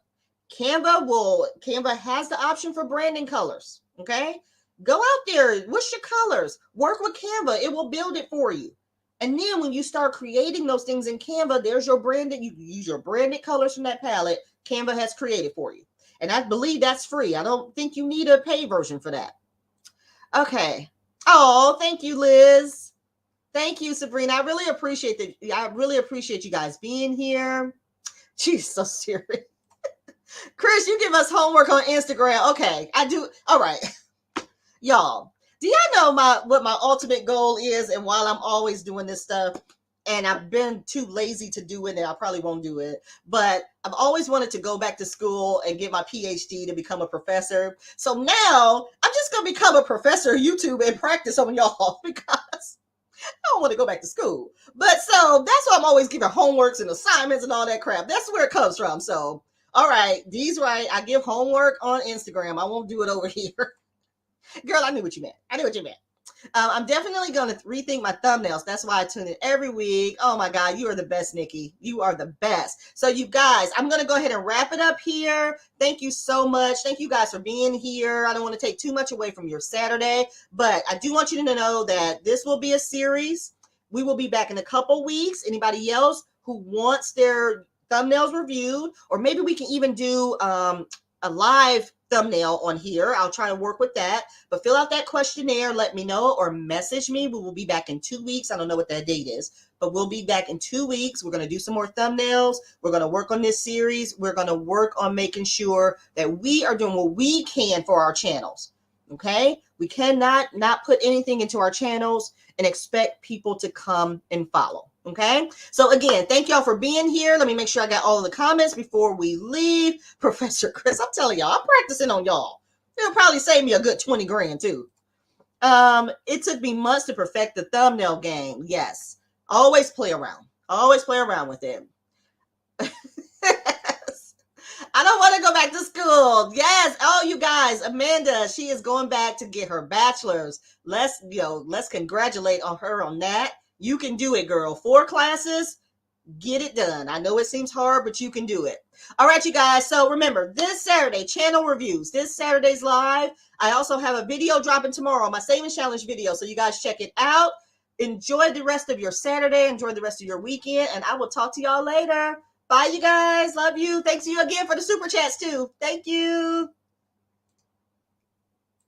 Canva has the option for branding colors. Okay, go out there. What's your colors? Work with Canva. It will build it for you. And then when you start creating those things in Canva, there's your branded. You use your branded colors from that palette Canva has created for you. And I believe that's free. I don't think you need a paid version for that. Okay. Oh, thank you, Liz. Thank you, Sabrina. I really appreciate you guys being here. She's so serious. Chris, you give us homework on Instagram. Okay, I do. All right. Y'all, do y'all know what my ultimate goal is and while I'm always doing this stuff? And I've been too lazy to do it, and I probably won't do it. But I've always wanted to go back to school and get my PhD to become a professor. So now I'm just going to become a professor of YouTube and practice on y'all because I don't want to go back to school. But so that's why I'm always giving homeworks and assignments and all that crap. That's where it comes from. So, all right, Dee's right. I give homework on Instagram. I won't do it over here. Girl, I knew what you meant. I'm definitely going to rethink my thumbnails. That's why I tune in every week. Oh my God, you are the best, Nikki. You are the best. So you guys, I'm going to go ahead and wrap it up here. Thank you so much. Thank you guys for being here. I don't want to take too much away from your Saturday, but I do want you to know that this will be a series. We will be back in a couple weeks. Anybody else who wants their thumbnails reviewed, or maybe we can even do a live thumbnail on here. I'll try to work with that, but fill out that questionnaire, let me know, or message me. We will be back in 2 weeks. I don't know what that date is, but we'll be back in 2 weeks. We're going to do some more thumbnails. We're going to work on this series. We're going to work on making sure that we are doing what we can for our channels. Okay. We cannot not put anything into our channels and expect people to come and follow. Okay. So again, thank y'all for being here. Let me make sure I got all of the comments before we leave. Professor Chris, I'm telling y'all, I'm practicing on y'all. It'll probably save me a good 20 grand too. It took me months to perfect the thumbnail game. Yes. Always play around. Always play around with it. I don't want to go back to school. Yes. Oh, you guys, Amanda, she is going back to get her bachelor's. Let's congratulate on her on that. You can do it, girl. 4 classes, get it done. I know it seems hard, but you can do it. All right, you guys. So remember, this Saturday, channel reviews. This Saturday's live. I also have a video dropping tomorrow, my Savings Challenge video. So you guys check it out. Enjoy the rest of your Saturday. Enjoy the rest of your weekend. And I will talk to y'all later. Bye, you guys. Love you. Thanks to you again for the super chats, too. Thank you.